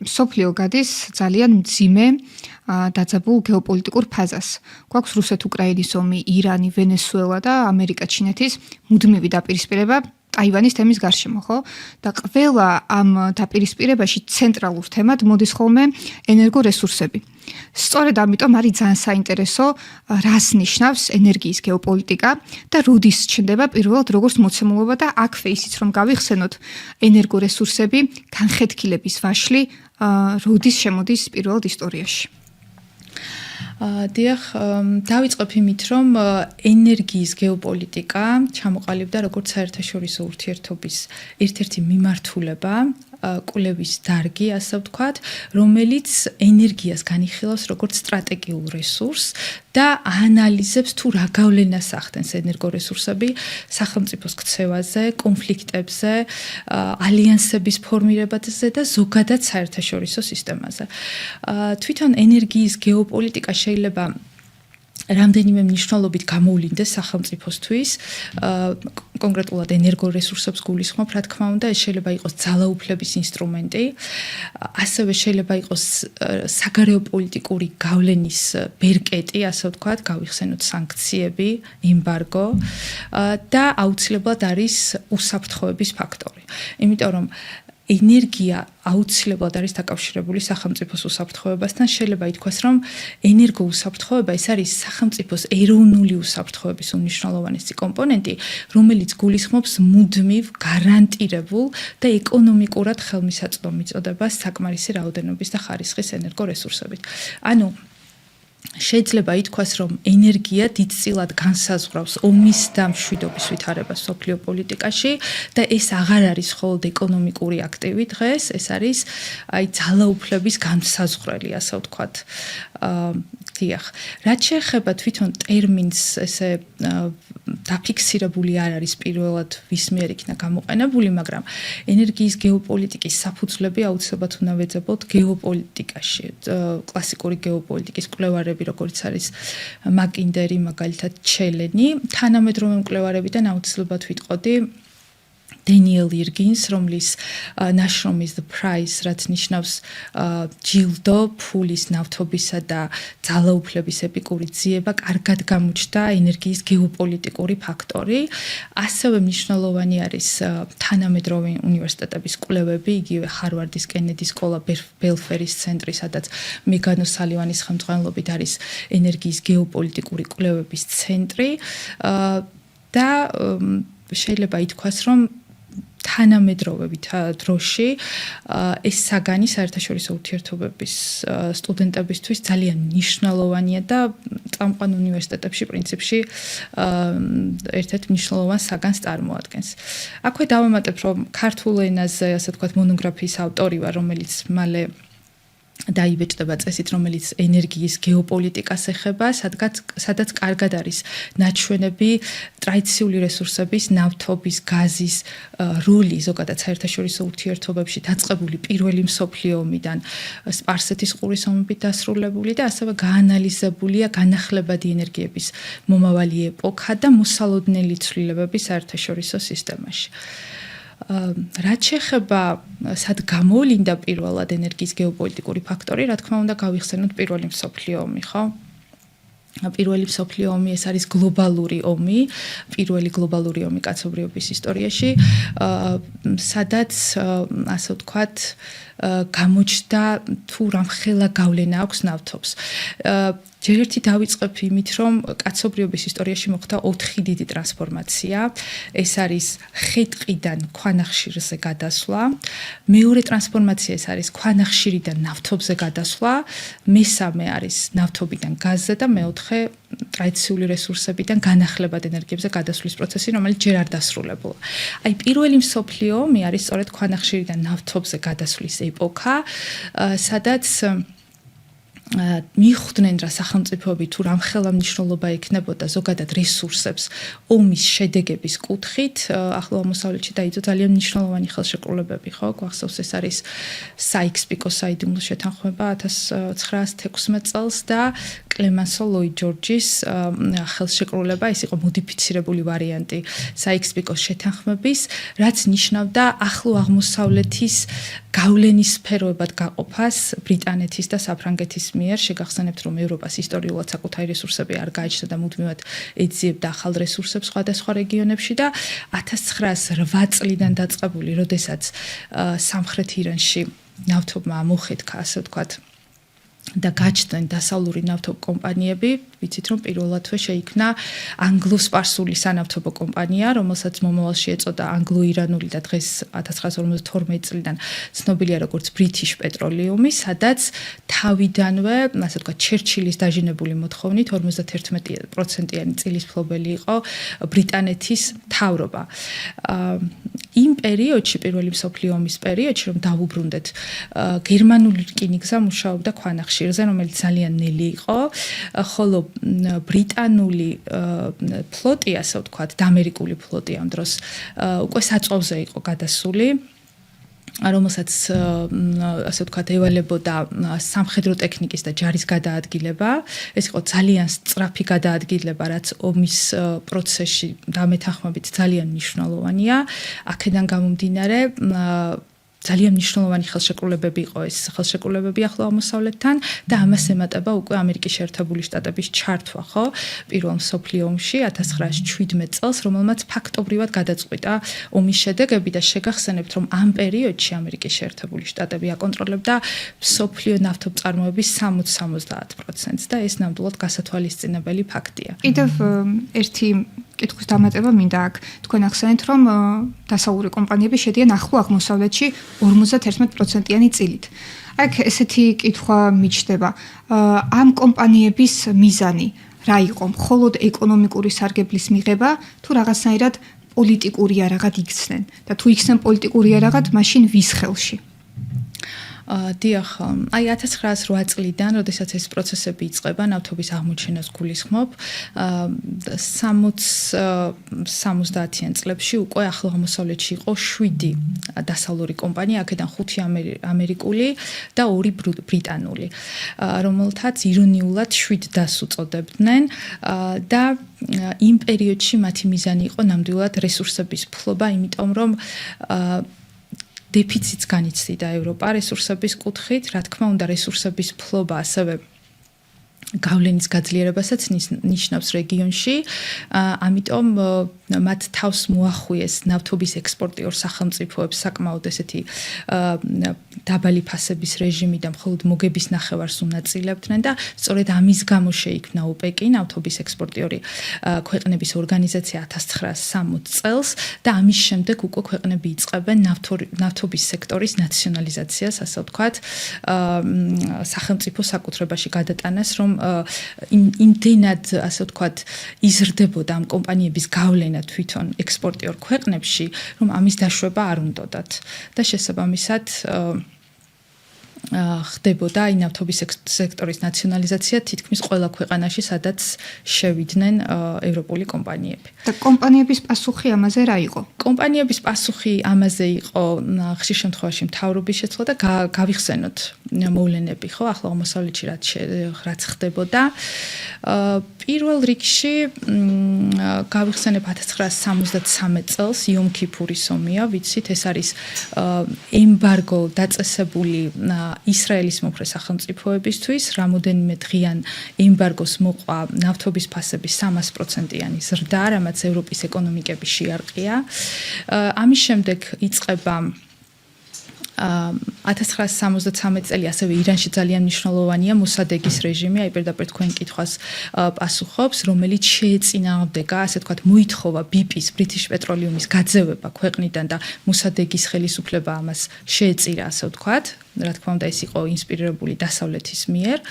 სოფლიო გადის ძალიან მძიმე დაძაბულ გეოპოლიტიკურ ფაზას. გვაქვს რუსეთ-უკრაინის ომი, ირანი, ვენესუელა და ამერიკა-ჩინეთის მუდმივი დაპირისპირება ტაივანის თემის გარშემო, ხო? და ყველა ამ დაპირისპირებაში ცენტრალურ თემად მოდის ხოლმე ენერგორესურსები. სწორედ ამიტომ არის ძალიან საინტერესო, რას ნიშნავს ენერგიის გეოპოლიტიკა და როდის ჩნდება პირველად როგორც მოცემულობა და აქვე ისიც რომ გავიხსენოთ ენერგორესურსები განხეთქილების ვაშლი როდის შემოდის პირველად ისტორიაში. დიახ, დავიწყებ იმით, რომ ენერგიის გეოპოლიტიკა ჩამოყალიბდა როგორც საერთაშორისო ურთიერთობის ერთ-ერთი მიმართულება, კვლევის დარგი, ასე ვთქვათ, რომელიც ენერგიას განიხილავს როგორც სტრატეგიულ რესურსს და აანალიზებს თუ რა გავლენას ახდენს ენერგორესურსები სახელმწიფოს ქცევაზე, კონფლიქტებზე, ალიანსების ფორმირებაზე და ზოგადად საერთაშორისო სისტემაზე. თვითონ ენერგიის გეოპოლიტიკა შეიძლება რამდენიმე მნიშვნელობით გამოვლინდეს სახელმწიფოსთვის, კონკრეტულად ენერგორესურსებს გულისხმობ, რა თქმა უნდა, ეს შეიძლება იყოს ძალაუფლების ინსტრუმენტი, ასევე შეიძლება იყოს საგარეო პოლიტიკური გავლენის ბერკეტი, ასე ვთქვათ, გავიხსენოთ სანქციები, ემბარგო და აუცილებლად არის უსაფრთხოების ფაქტორი. იმიტომ რომ ენერგია აუცილებლად არის დაკავშირებული სახელმწიფოს უსაფრთხოებასთან. შეიძლება ითქვას, რომ ენერგოუსაფრთხოება ეს არის სახელმწიფოს ეროვნული უსაფრთხოების უმნიშვნელოვანესი კომპონენტი, რომელიც გულისხმობს მუდმივ, გარანტირებულ და ეკონომიკურად ხელმისაწვდომ მიწოდებას საკმარისი რაოდენობის და ხარისხის ენერგორესურსებით. ანუ შეიძლება ითქვას, რომ ენერგია დიდწილად განსაზღვრავს ომის და მშვიდობის ვითარებას სოფლიო პოლიტიკაში და ეს აღარ არის მხოლოდ ეკონომიკური აქტივი დღეს, ეს არის ძალაუფლების განსაზღვრელი, ასე ვთქვათ. დიახ, რაც შეეხება თვითონ ტერმინს, ესე დაფიქსირებული არ არის პირველად ვის მიერ იქნა გამოყენებული, მაგრამ ენერგიის გეოპოლიტიკის საფუძვლები აუცილებლად უნდა ვეძებოთ გეოპოლიტიკაში, კლასიკური გეოპოლიტიკის კვლევარები, როგორც არის მაკინდერი, მაგალითად ჩელენი, თანამედროვე მკვლევარებიდან აუცილებლად ვიტყოდი დენიელ ირგინს, რომლის ნაშრომი The Price, რაც ნიშნავს ჯილდო, ფულის, ნავთობისა და ძალაუფლების ეპიკური ძიება, კარგად გამოჩნდა ენერგიის გეოპოლიტიკური ფაქტორი. ასევე მნიშვნელოვანი არის თანამედროვე უნივერსიტეტების კვლევები, იგივე ჰარვარდის კენედის სკოლა, ბელფერის ცენტრი, სადაც მეგანო სალივანის ხელმძღვანელობით არის ენერგიის გეოპოლიტიკური კვლევების ცენტრი და შეიძლება ითქვას, რომ თანამედროვე დროში ეს საგანი საერთაშორისო ურთიერთობების სტუდენტებისთვის ძალიან მნიშვნელოვანია და წამყვან უნივერსიტეტებში პრინციპში ერთ-ერთ მნიშვნელოვან საგანს წარმოადგენს. აქვე დავამატებ, რომ ქართულ ენაზე, ასე ვთქვათ, მონოგრაფიის ავტორი ვარ, რომელიც მალე დაიბეჭდება წესით, რომელიც ენერგიის გეოპოლიტიკას ეხება, სადაც კარგად არის ნაჩვენები ტრადიციული რესურსების, ნავთობის, გაზის როლი ზოგადად საერთაშორისო ურთიერთობებში დაწყებული პირველი მსოფლიო ომიდან სპარსეთის ყურის ომებით დასრულებული და ასევე გაანალიზებულია განახლებადი ენერგიების მომავალი ეპოქა და მოსალოდნელი ცვლილებები საერთაშორისო სისტემაში. რაც შეეხება სად გამოვლინდა პირველად ენერგიის გეოპოლიტიკური ფაქტორი, რა თქმა უნდა, გავიხსენოთ პირველი მსოფლიო ომი, ხო? პირველი მსოფლიო ომი ეს არის გლობალური ომი, პირველი გლობალური ომი კაცობრიობის ისტორიაში, სადაც ასე ვთქვათ, გამოჩნდა თუ რამხელა გავლენა აქვს ნავთობს. ჯერ ერთი დავიწყებ იმით, რომ კაცობრიობის ისტორიაში მოხდა 4 დიდი ტრანსფორმაცია. ეს არის ხე-ტყიდან ქვანახშირზე გადასვლა. მეორე ტრანსფორმაცია ეს არის ქვანახშირიდან ნავთობზე გადასვლა. მესამე არის ნავთობიდან გაზზე და მეოთხე ტრადიციული რესურსებიდან განახლებად ენერგიებზე გადასვლის პროცესი, რომელიც ჯერ არ დასრულებულა. აი, პირველი მსოფლიო ომი არის სწორედ ქვანახშირიდან ნავთობზე გადასვლის ეპოქა, სადაც მიხვდნენ რა სახელმწიფოები თუ რამხელა მნიშვნელობა ექნებოდა ზოგადად რესურსებს ომის შედეგების კუთხით. ახლო აღმოსავლეთში დაიწყო ძალიან მნიშვნელოვანი ხელშეკრულებები, ხო? გვახსოვს ეს არის საიქს-პიკოს საიდუმლო შეთანხმება 1916 წელს და კლემანსო ლოიდ ჯორჯის ხელშეკრულება, ეს იყო მოდიფიცირებული ვარიანტი საიქს-პიკოს შეთანხმების, რაც ნიშნავდა ახლო აღმოსავლეთის გავლენის სფეროებად გაყოფას ბრიტანეთის და საფრანგეთის მიერ. შეგახსენებთ, რომ ევროპას ისტორიულად საკუთარი რესურსები არ გააჩნდა და მუდმივად ეძიებდა ახალ რესურსებს სხვადასხვა რეგიონებში და 1908 წლიდან დაწყებული, როდესაც სამხრეთ ირანში ნავთობმა მოხეთქა, ასე ვთქვათ, და გაჩნდნენ დასავლური ნავთობკომპანიები, ვიცით რომ პირველადვე შეიქმნა ანგლო-სპარსული სანავთობო კომპანია, რომელსაც მომავალში ეწოდა ანგლო-ირანული და დღეს 1952 წლიდან ცნობილია როგორც British Petroleum, სადაც თავიდანვე, ასე ვთქვათ, ჩერჩილის დაჟინებული მოთხოვნით 51%-იანი წილის მფლობელი იყო ბრიტანეთის მთავრობა. იმ პერიოდში, პირველი მსოფლიო ომის პერიოდში, რომ დავუბრუნდეთ, გერმანული რკინიგზა მუშაობდა ქვანახშირზე, რომელიც ძალიან ნელი იყო, ხოლო ბრიტანული ფლოტი, ასე ვთქვათ, და ამერიკული ფლოტი ამ დროს უკვე საწვავზე იყო გადასული, რომელსაც ასე ვთქვათ ევალებოდა სამხედრო ტექნიკის და ჯარის გადაადგილება. ეს იყო ძალიან სწრაფი გადაადგილება, რაც ომის პროცესში დამეთანხმებით ძალიან მნიშვნელოვანია. აქედან გამომდინარე ძალიან მნიშვნელოვანი ხელშეკრულებები იყო ეს ხელშეკრულებები ახლო აღმოსავლეთთან და ამას ემატება უკვე ამერიკის შეერთებული შტატების ჩართვა, ხო? პირველ მსოფლიო ომში 1917 წელს, რომელმაც ფაქტობრივად გადაწყვიტა ომის შედეგები და შეგახსენებთ, რომ ამ პერიოდში ამერიკის შეერთებული შტატები აკონტროლებდა მსოფლიო ნავთობწარმოების 60-70%-ს და ეს ნამდვილად გასათვალისწინებელი ფაქტია. კიდევ ერთი კითხვის დამატება მინდა აქ. თქვენ ახსენეთ, რომ დასავლური კომპანიები შედიან ახლო აღმოსავლეთში 51%-იანი წილით. აქ ესეთი კითხვა მიჩნდება. ამ კომპანიების მიზანი რა იყო? მხოლოდ ეკონომიკური სარგებლის მიღება თუ რაღაცნაირად პოლიტიკური არაღად იქცნენ? და თუ იქცნენ პოლიტიკური არაღად, მაშინ ვის ხელში? დიახ, აი 1908 წლიდან, როდესაც ეს პროცესები იწყება, ნავთობის აღმოჩენას გულისხმობ, 60-70-იან წლებში უკვე ახლო აღმოსავლეთში იყო 7 დასავლური კომპანია, აქედან 5 ამერიკული და 2 ბრიტანული, რომელთაც ირონიულად 7 დას უწოდებდნენ და იმ პერიოდში მათი მიზანი იყო ნამდვილად რესურსების ფლობა, იმიტომ რომ დეფიციტს განიცდიდა ევროპა რესურსების კუთხით, რა თქმა უნდა, რესურსების ფლობა ასევე გავლენის გაძლიერებასაც ნიშნავს რეგიონში, ამიტომ მათ თავს მოახვიეს ნავთობის ექსპორტიორ სახელმწიფოებს საკმაოდ ესეთი დაბალი ფასების რეჟიმი და მხოლოდ მოგების ნახევარს უნაწილებდნენ და სწორედ ამის გამო შეიქმნა ოპეკი, ნავთობის ექსპორტიორი ქვეყნების ორგანიზაცია 1960 წელს და ამის შემდეგ უკვე ქვეყნები იწყებენ ნავთობის სექტორის ნაციონალიზაციას, ასე ვთქვათ, სახელმწიფო საკუთრებაში გადატანას, რომ იმდენად, ასე ვთქვათ, იზრდებოდა ამ კომპანიების გავლენა თვითონ ექსპორტიორ ქვეყნებში, რომ ამის დაშვება არ უნდათ და შესაბამისად ხდებოდა ნავთობის სექტორის ნაციონალიზაცია თითქმის ყველა ქვეყანაში, სადაც შევიდნენ ევროპული კომპანიები. და კომპანიების პასუხი ამაზე რა იყო? კომპანიების პასუხი ამაზე იყო ხშირ შემთხვევაში მთავრობის შეცვლა და გავიხსენოთ მოვლენები, ხო, ახლო აღმოსავლეთში რაც ხდებოდა. პირველ რიგში გავიხსენებ 1973 წელს იომ ქიფურის ომია, ვიცით, ეს არის ემბარგო დაწესებული ისრაელის მომხრე სახელმწიფოებისთვის, რამოდენიმე დღიან ემბარგოს მოყვა ნავთობის ფასების 300%-იანი ზრდა, რამაც ევროპის ეკონომიკები შეარყია. ამის შემდეგ იწყება 1973 წელი ასევე ირანში ძალიან მნიშვნელოვანია მოსადეგის რეჟიმი, აი პირდაპირ თქვენ კითხვას პასუხობს, რომელიც შეეწინააღმდეგა, ასე ვთქვათ, მოითხოვა BP-ს, British Petroleum-ის გაძევება ქვეყნიდან და მოსადეგის ხელისუფლება ამას შეეწირა, ასე ვთქვათ. რა თქმა უნდა, ეს იყო ინსპირირებული დასავლეთის მიერ.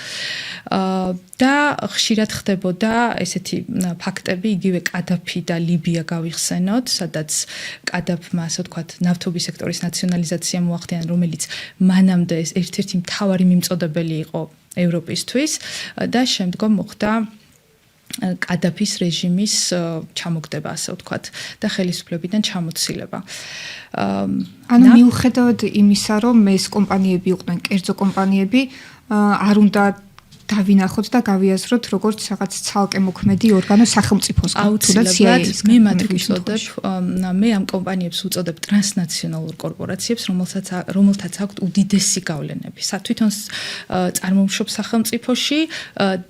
და ხშირად ხდებოდა ესეთი ფაქტები, იგივე კადაფი და ლიბია გავიხსენოთ, სადაც კადაფმა, ასე ვთქვათ, ნავთობის სექტორის ნაციონალიზაცია მოახდინა, რომელიც მანამდე ეს ერთ-ერთი მთავარი მიმწოდებელი იყო ევროპისთვის და შემდგომ მოხდა კადაფის რეჟიმის ჩამოგდება, ასე ვთქვათ, და ხელისუფლებიდან ჩამოცილება. ანუ მიუხედავად იმისა, რომ ეს კომპანიები იყვნენ კერძო კომპანიები, არ უნდა დავინახოთ და გავიაზროთ როგორც რაღაც ცალკე მოქმედი ორგანო სახელმწიფოსგან. აუცილებლად მე მათ ვუწოდებ, მე ამ კომპანიებს ვუწოდებ ტრანსნაციონალურ კორპორაციებს, რომელთაც აქვთ უდიდესი გავლენები. თვითონ წარმომშობ სახელმწიფოში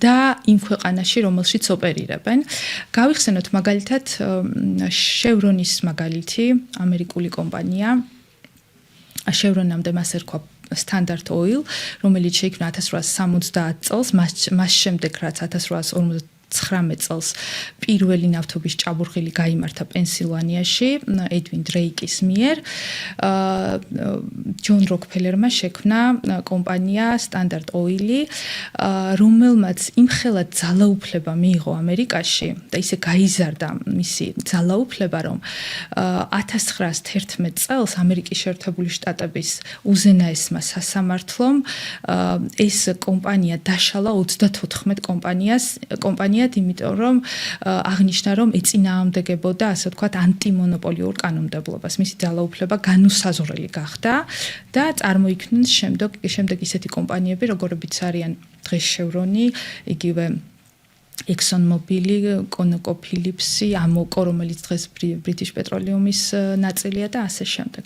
და იმ ქვეყანაში, რომელშიც ოპერირებენ. გავიხსენოთ მაგალითად შევრონის მაგალითი, ამერიკული კომპანია. შევრონამდე მას ერქვა Standard Oil, რომელიც შეიქმნა 1870 წელს, მას შემდეგ რაც 1859 წელს პირველი ნავთობის ჭაბურღილი გაიმართა პენსილვანიაში ედვინ დრეიკის მიერ. ჯონ როკფელერმა შექმნა კომპანია Standard Oil-ი, რომელმაც იმხელა ძალაუფლება მიიღო ამერიკაში და ისე გაიზარდა მისი ძალაუფლება, რომ 1911 წელს ამერიკის შეერთებული შტატების უზენაესმა სასამართლომ ეს კომპანია დაშალა 34 კომპანიად, იმიტომ რომ აღნიშნა, რომ ეწინააღმდეგებოდა, ასე ვთქვათ, ანტიმონოპოლიურ კანონმდებლობას. მისი ძალაუფლება განუსაზღვრელი გახდა და წარმოიქმნეს შემდეგ ისეთი კომპანიები, როგორებიც არიან დღეს შევრონი, იგივე ExxonMobil, ConocoPhillips, Amoco, რომელიც დღეს British Petroleum-ის ნაწილია და ასე შემდეგ.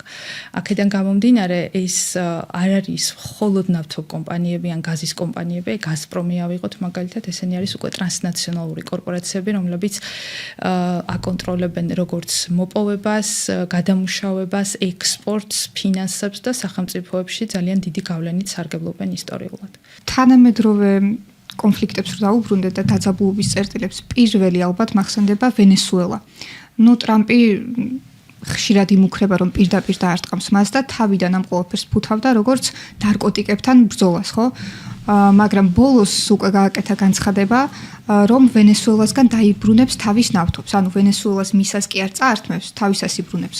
აქედან გამომდინარე, ეს არ არის მხოლოდ ნავთობ კომპანიები ან გაზის კომპანიები, Gazprom-ი ავიღოთ მაგალითად, ესენი არის უკვე ტრანსნაციონალური კორპორაციები, რომლებიც აკონტროლებენ როგორც მოპოვებას, გადამუშავებას, ექსპორტს, ფინანსებს და სახელმწიფოებში ძალიან დიდი გავლენით სარგებლობენ ისტორიულად. თანამედროვე კონფლიქტებს რო დაუბრუნდეთ და დაძაბულობის წერტილებს პირველი ალბათ მახსენდება ვენესუელა. ტრამპი ხშირად იმუქრება, რომ პირდაპირ დაარტყამს მას და თავიდან ამ ყველაფერს ფუთავდა როგორც ნარკოტიკებთან ბრძოლას, ხო? მაგრამ ბოლოს უკვე გააკეთა განცხადება, რომ ვენესუელასგან დაიბრუნებს თავის ნავთობს. ანუ ვენესუელას მისას კი არ წაართმევს, თავისას იბრუნებს.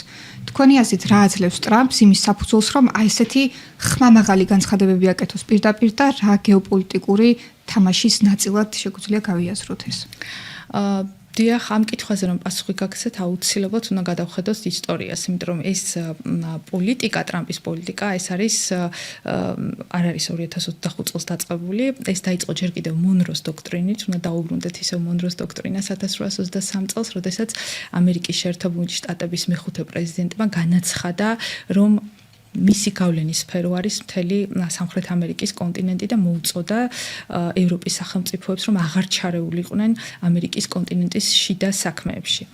თქვენი აზრით რა აძლევს ტრამპს იმის საფუძველს, რომ აი ესეთი ხმამაღალი განცხადებები აკეთოს პირდაპირ და რა გეოპოლიტიკური თამაშის ნაწილად შეგვიძლია გავიაზროთ ეს? დიახ, ამ კითხვაზე რომ პასუხი გაგცეთ, აუცილებლად უნდა გადავხედოთ ისტორიას, იმიტომ რომ ეს პოლიტიკა, ტრამპის პოლიტიკა, ეს არის არ არის 2025 წელს დაწყებული, ეს დაიწყო ჯერ კიდევ მონროს დოქტრინით, უნდა დაუბრუნდეთ ისევ მონროს დოქტრინას 1823 წელს, როდესაც ამერიკის შეერთებული შტატების მეხუთე პრეზიდენტმა განაცხადა, რომ მისი გავლენის სფერო არის მთელი სამხრეთ ამერიკის კონტინენტი და მოუწოდა ევროპის სახელმწიფოებს, რომ აღარ ჩარეულიყვნენ ამერიკის კონტინენტის შიდა საქმეებში.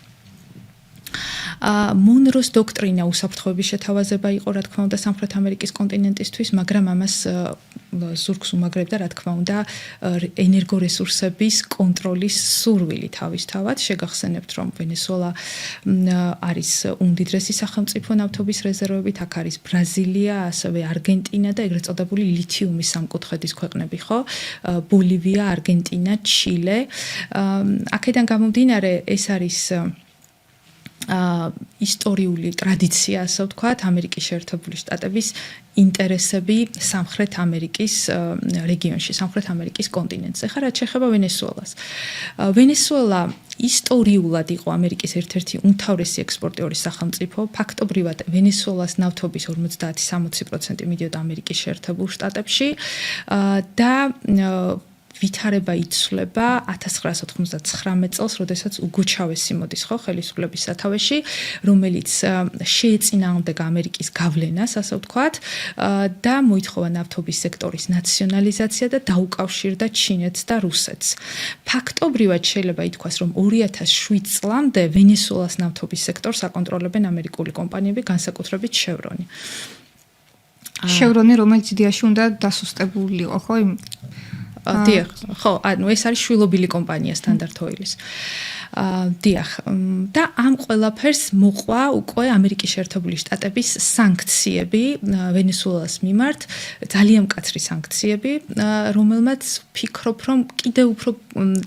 მონროს დოქტრინა უსაფრთხოების შეთავაზება იყო, რა თქმა უნდა, სამხრეთ ამერიკის კონტინენტისთვის, მაგრამ ამას ზურგს უმაგრებდა, რა თქმა უნდა, ენერგორესურსების კონტროლის სურვილი თავისთავად. შეგახსენებთ, რომ ვენესუელა არის უმდიდრესი სახელმწიფო ნავთობის რეზერვებით, აქ არის ბრაზილია, ასევე არგენტინა და ეგრეთ წოდებული ლითიუმის სამკუთხედის ქვეყნები, ხო? ბოლივია, არგენტინა, ჩილე. აქედან გამომდინარე, ეს არის ისტორიული ტრადიცია, ასე ვთქვათ, ამერიკის შეერთებული შტატების ინტერესები სამხრეთ ამერიკის რეგიონში, სამხრეთ ამერიკის კონტინენტზე. ხა რაც შეეხება ვენესუელას. ვენესუელა ისტორიულად იყო ამერიკის ერთ-ერთი უმთავრესი ექსპორტიორი სახელმწიფო. ფაქტობრივად ვენესუელას ნავთობის 50-60% მიდიოდა ამერიკის შეერთებულ შტატებში და ვითარება იცვლება 1999 წელს, როდესაც უგო ჩავესი მოდის ხო ხელისუფლების სათავეში, რომელიც შეეწინააღმდეგა ამერიკის გავლენას, ასე ვთქვათ, და მოითხოვა ნავთობის სექტორის ნაციონალიზაცია და დაუკავშირდა ჩინეთს და რუსეთს. ფაქტობრივად შეიძლება ითქვას, რომ 2007 წლამდე ვენესუელას ნავთობის სექტორს აკონტროლებენ ამერიკული კომპანიები, განსაკუთრებით შევრონი. შევრონი, რომელიც იდეაში უნდა დასუსტებულიყო, ხო? დიახ, ხო, ანუ ეს არის შვილობილი კომპანია Standard Oil-ის. დიახ, და ამ ყველაფერს მოყვა უკვე ამერიკის შეერთებული შტატების სანქციები ვენესუელას მიმართ, ძალიან მკაცრი სანქციები, რომელმაც ფიქრობ, რომ კიდევ უფრო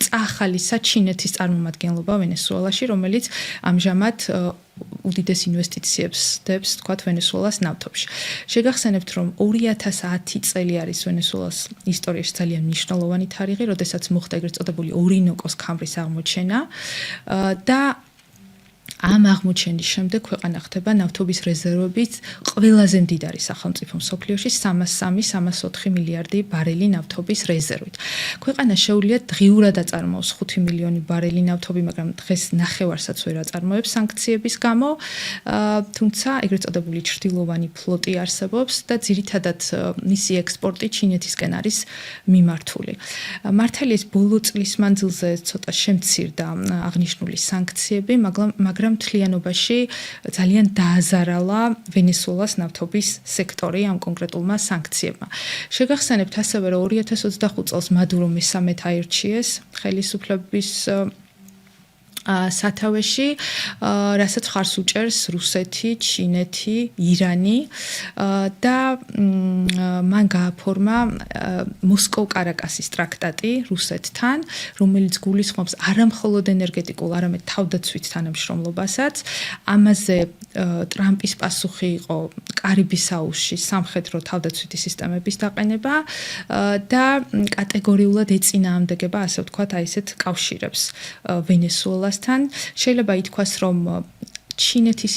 წაახალისა ჩინეთის წარმომადგენლობა ვენესუელაში, რომელიც ამჟამად უდიდეს ინვესტიციებს დებს, თქვათ, ვენესუელას ნავთობში. შეგახსენებთ, რომ 2010 წელი არის ვენესუელას ისტორიაში ძალიან მნიშვნელოვანი თარიღი, როდესაც მოხდა ეგრეთ წოდებული ორინოკოს ქამრის აღმოჩენა და ამ აღმოჩენის შემდეგ ქვეყანა ხდება ნავთობის რეზერვებით ყველაზე მდიდარი სახელმწიფო მსოფლიოში 303-304 მილიარდი ბარელი ნავთობის რეზერვით. ქვეყანა შეუძლია დღიურად აწარმოოს 5 მილიონი ბარელი ნავთობი, მაგრამ დღეს ნახევარსაც ვერ აწარმოებს სანქციების გამო, თუმცა ეგრეთ წოდებული ჩრდილოვანი ფლოტი არსებობს და ძირითადად მისი ექსპორტი ჩინეთისკენ არის მიმართული. მართალია ეს ბოლო წლის მანძილზე ცოტა შემცირდა აღნიშნული სანქციები, მაგრამ მთლიანობაში ძალიან დააზარალა ვენესუელას ნავთობის სექტორი ამ კონკრეტულმა სანქციებმა. შეგახსენებთ ასევე, რომ 2025 წელს მადურო მესამედ აირჩიეს ხელისუფლების სათავეში, რასაც ხარს უჭერს რუსეთი, ჩინეთი, ირანი და მან გააფორმა მოსკოვ-კარაკასის ტრაქტატი რუსეთთან, რომელიც გულისხმობს არამხოლოდ ენერგეტიკულ, არამედ თავდაცვით თანამშრომლობასაც. ამაზე ტრამპის პასუხი იყო კარიბის აუზში სამხედრო თავდაცვითი სისტემების დაყენება და კატეგორიულად ეწინააღმდეგება, ასე ვთქვათ, აი ესეთ კავშირებს ვენესუელას. შეიძლება ითქვას, რომ ჩინეთის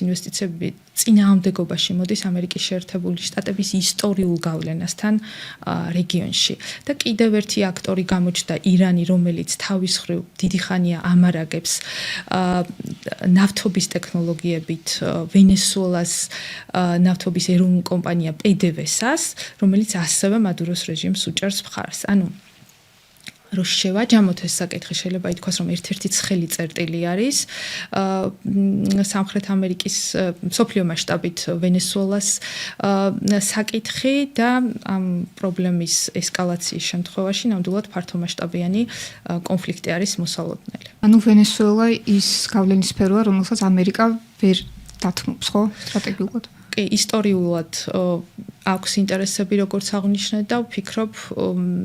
ინვესტიციები წინააღმდეგობაში მოდის ამერიკის შეერთებული შტატების ისტორიულ გავლენასთან რეგიონში. და კიდევ ერთი აქტორი გამოჩნდა ირანი, რომელიც თავის მხრივ დიდი ხანია ამარაგებს ნავთობის ტექნოლოგიებით ვენესუელას ნავთობის ეროვნულ კომპანია PDVSA-ს, რომელიც ასევე მადუროს რეჟიმს უჭერს მხარს. ანუ რო შევაჯამოთ ეს საკითხი, შეიძლება ითქვას, რომ ერთ-ერთი ცხელი წერტილი არის სამხრეთ ამერიკის მსოფლიო მასშტაბით ვენესუელას საკითხი და ამ პრობლემის ესკალაციის შემთხვევაში ნამდვილად ფართომასშტაბიანი კონფლიქტი არის მოსალოდნელი. ანუ ვენესუელა ის გავლენის სფეროა, რომელსაც ამერიკა ვერ დათმობს, ხო, სტრატეგიულად? კი, ისტორიულად აქვს ინტერესები, როგორც აღნიშნეთ და ვფიქრობ,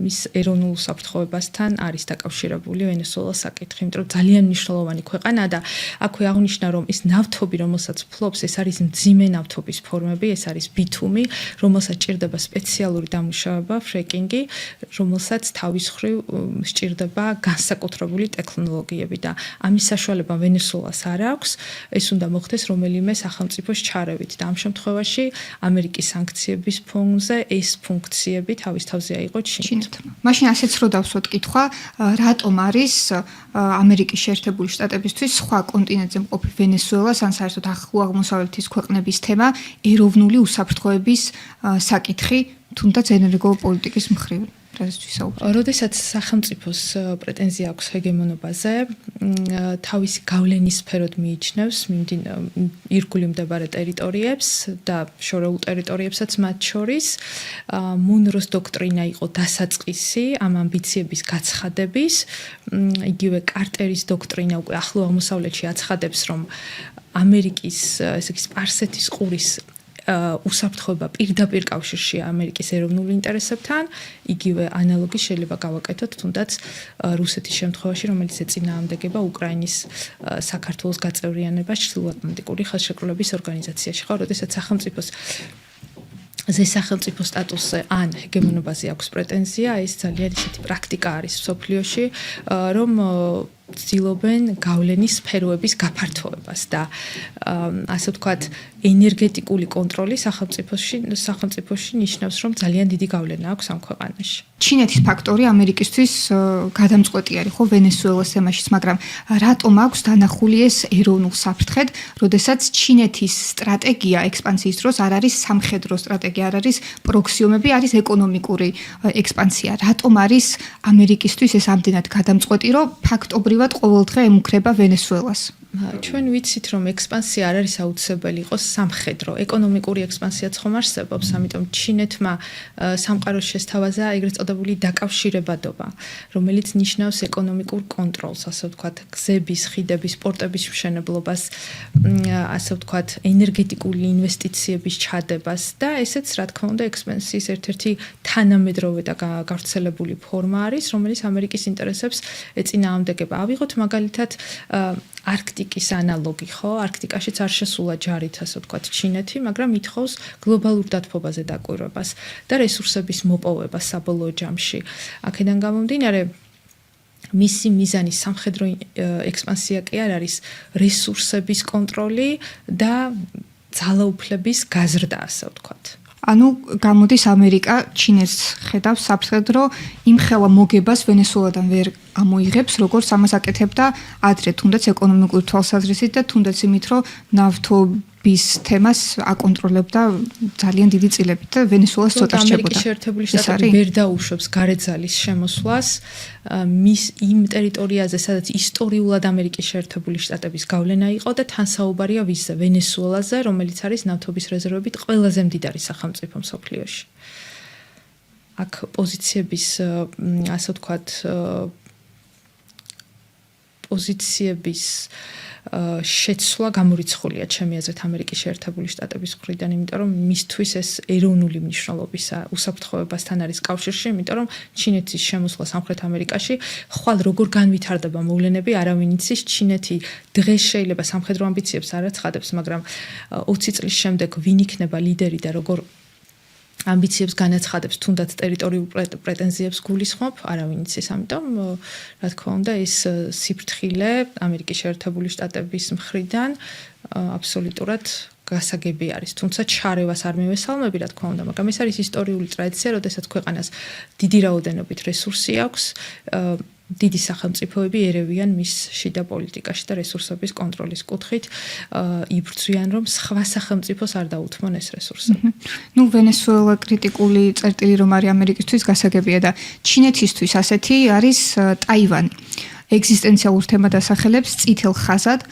ის ეროვნულ საფრთხეებასთან არის დაკავშირებული ვენესუელას საკითხი, იმიტომ რომ ძალიან მნიშვნელოვანი ქვეყანაა და აქვე აღნიშნა, რომ ის ნავთობი, რომელსაც ფლობს, ეს არის მძიმე ნავთობის ფორმები, ეს არის ბითუმი, რომელსაც ჭირდება სპეციალური დამუშავება, ფრეკინგი, რომელსაც თავის მხრივ სჭირდება განსაკუთრებული ტექნოლოგიები და ამის საშუალება ვენესუელას არ აქვს, ეს უნდა მოხდეს რომელიმე სახელმწიფოს ჩარევით და ამ შემთხვევაში ამერიკის სანქციების ფონზე ეს ფუნქციები თავის თავზე აიღო ჩინეთმა. მაშინ ასეც რო დავსვათ კითხვა, რატომ არის ამერიკის შეერთებული შტატებისთვის სხვა კონტინენტზე მყოფი ვენესუელას ან საერთოდ ახლო აღმოსავლეთის ქვეყნების თემა ეროვნული უსაფრთხოების საკითხი, თუნდაც ენერგოპოლიტიკის მხრივ? როდესაც სახელმწიფოს პრეტენზია აქვს ჰეგემონობაზე, თავისი გავლენის სფეროდ მიიჩნევს ირგვლივ მდებარე ტერიტორიებს და შორეულ ტერიტორიებსაც მათ შორის. მონროს დოქტრინა იყო დასაწყისი ამ ამბიციების გაცხადების. იგივე კარტერის დოქტრინა უკვე ახლო აღმოსავლეთში აცხადებს, რომ ამერიკის, ესე იგი, სპარსეთის ყურის უსაფრთხოება პირდაპირ კავშირშია ამერიკის ეროვნულ ინტერესებთან, იგივე ანალოგი შეიძლება გავაკეთოთ თუნდაც რუსეთის შემთხვევაში, რომელიც ეწინააღმდეგება უკრაინის საქართველოს გაწევრიანებას ჩრდილოატლანტიკური ხელშეკრულების ორგანიზაციაში. ხო, როდესაც სახელმწიფოს სახელმწიფო სტატუსზე ან ჰეგემონობაზე აქვს პრეტენზია, ეს ძალიან ისეთი პრაქტიკა არის მსოფლიოში, რომ ცდილობენ გავლენის სფეროების გაფართოებას და ასე ვთქვათ, ენერგეტიკული კონტროლი სახელმწიფოში ნიშნავს, რომ ძალიან დიდი გავლენა აქვს ამ ქვეყანაში. ჩინეთის ფაქტორი ამერიკისთვის გადამწყვეტი არის, ხო, ვენესუელას თემაშიც, მაგრამ რატომ აქვს დანახული ეს ეროვნულ საფრთხედ, როდესაც ჩინეთის სტრატეგია ექსპანსიის დროს არ არის სამხედრო სტრატეგია, არ არის პროქსიომები, არის ეკონომიკური ექსპანსია. რატომ არის ამერიკისთვის ეს ამდენად გადამწყვეტი, რომ ფაქტობრივად ყოველდღე ემუქრება ვენესუელას? ჩვენ ვიცით, რომ ექსპანსია არ არის აუცილებელი იყოს სამხედრო, ეკონომიკური ექსპანსიაც ხომ არსებობს, ამიტომ ჩინეთმა სამყაროს შესთავაზა ეგრეთ წოდებული დაკავშირებადობა, რომელიც ნიშნავს ეკონომიკურ კონტროლს, ასე ვთქვათ, გზების, ხიდების, პორტების მშენებლობას, ასე ვთქვათ, ენერგეტიკული ინვესტიციების ჩადებას და ესეც, რა თქმა უნდა, ექსპანსიის ერთ-ერთი თანამედროვე და გავრცელებული ფორმა არის, რომელიც ამერიკის ინტერესებს ეწინააღმდეგება. ავიღოთ მაგალითად არქტიკის ანალოგი, ხო? არქტიკაშიც არ შესულა ჯარით, ასე ვთქვათ, ჩინეთი, მაგრამ ითხოვს გლობალურ დათბობაზე დაკვირვებას და რესურსების მოპოვებას საბოლოო ჯამში. აქედან გამომდინარე, მისი მიზანი სამხედრო ექსპანსია კი არ არის რესურსების კონტროლი და ძალაუფლების გაზრდა, ასე ვთქვათ. ანუ გამოდის ამერიკა ჩინეთს ხედავს საფრთხედ, რომ იმ ხელა მოგებას ვენესუელადან ვერ ამოიღებს, როგორც ამას აკეთებდა ადრე, თუნდაც ეკონომიკური თვალსაზრისით და თუნდაც იმით, რომ ნავთობის თემას აკონტროლებდა ძალიან დიდი წილებით და ვენესუელას ცოტა რჩებოდა. ამერიკის შეერთებული შტატები ვერ დაუშვებს გარეთ ძალის შემოსვლას მის იმ ტერიტორიაზე, სადაც ისტორიულად ამერიკის შეერთებული შტატების გავლენა იყო და თან საუბარია ვისზე, ვენესუელაზე, რომელიც არის ნავთობის რეზერვებით ყველაზე მდიდარი სახელმწიფო მსოფლიოში. აქ პოზიციების, ასე ვთქვათ, პოზიციების შეცვლა გამორიცხულია ჩემი აზრით ამერიკის შეერთებული შტატების მხრიდან, იმიტომ რომ მისთვის ეს ეროვნული მნიშვნელობისა უსაფრთხოებასთან არის კავშირში, იმიტომ რომ ჩინეთის შემოსვლა სამხრეთ ამერიკაში ხვალ როგორ განვითარდება მოვლენები, არავინ იცის. ჩინეთი დღეს შეიძლება სამხედრო ამბიციებს არ აცხადებს, მაგრამ 20 წლის შემდეგ ვინ იქნება ლიდერი და როგორ ამბიციებს განაცხადებს, თუნდაც ტერიტორიულ პრეტენზიებს გულისხმობ, არავინ იცის, ამიტომ რა თქმა უნდა ეს სიფრთხილე ამერიკის შეერთებული შტატების მხრიდან აბსოლუტურად გასაგები არის, თუმცა ჩარევას არ მივესალმები, რა თქმა უნდა, მაგრამ ეს არის ისტორიული ტრადიცია, როდესაც ქვეყანას დიდი რაოდენობით რესურსი აქვს, დიდი სახელმწიფოები ერევიან მის შიდა პოლიტიკაში და რესურსების კონტროლის კუთხით იბრძვიან, რომ სხვა სახელმწიფოს არ დაუთმონ ეს რესურსები. ნუ ვენესუელა კრიტიკული წერტილი რომ არის ამერიკისთვის გასაგებია და ჩინეთისთვის ასეთი არის ტაივანი. ეგზისტენციალურ თემად ასახელებს წითელ ხაზად,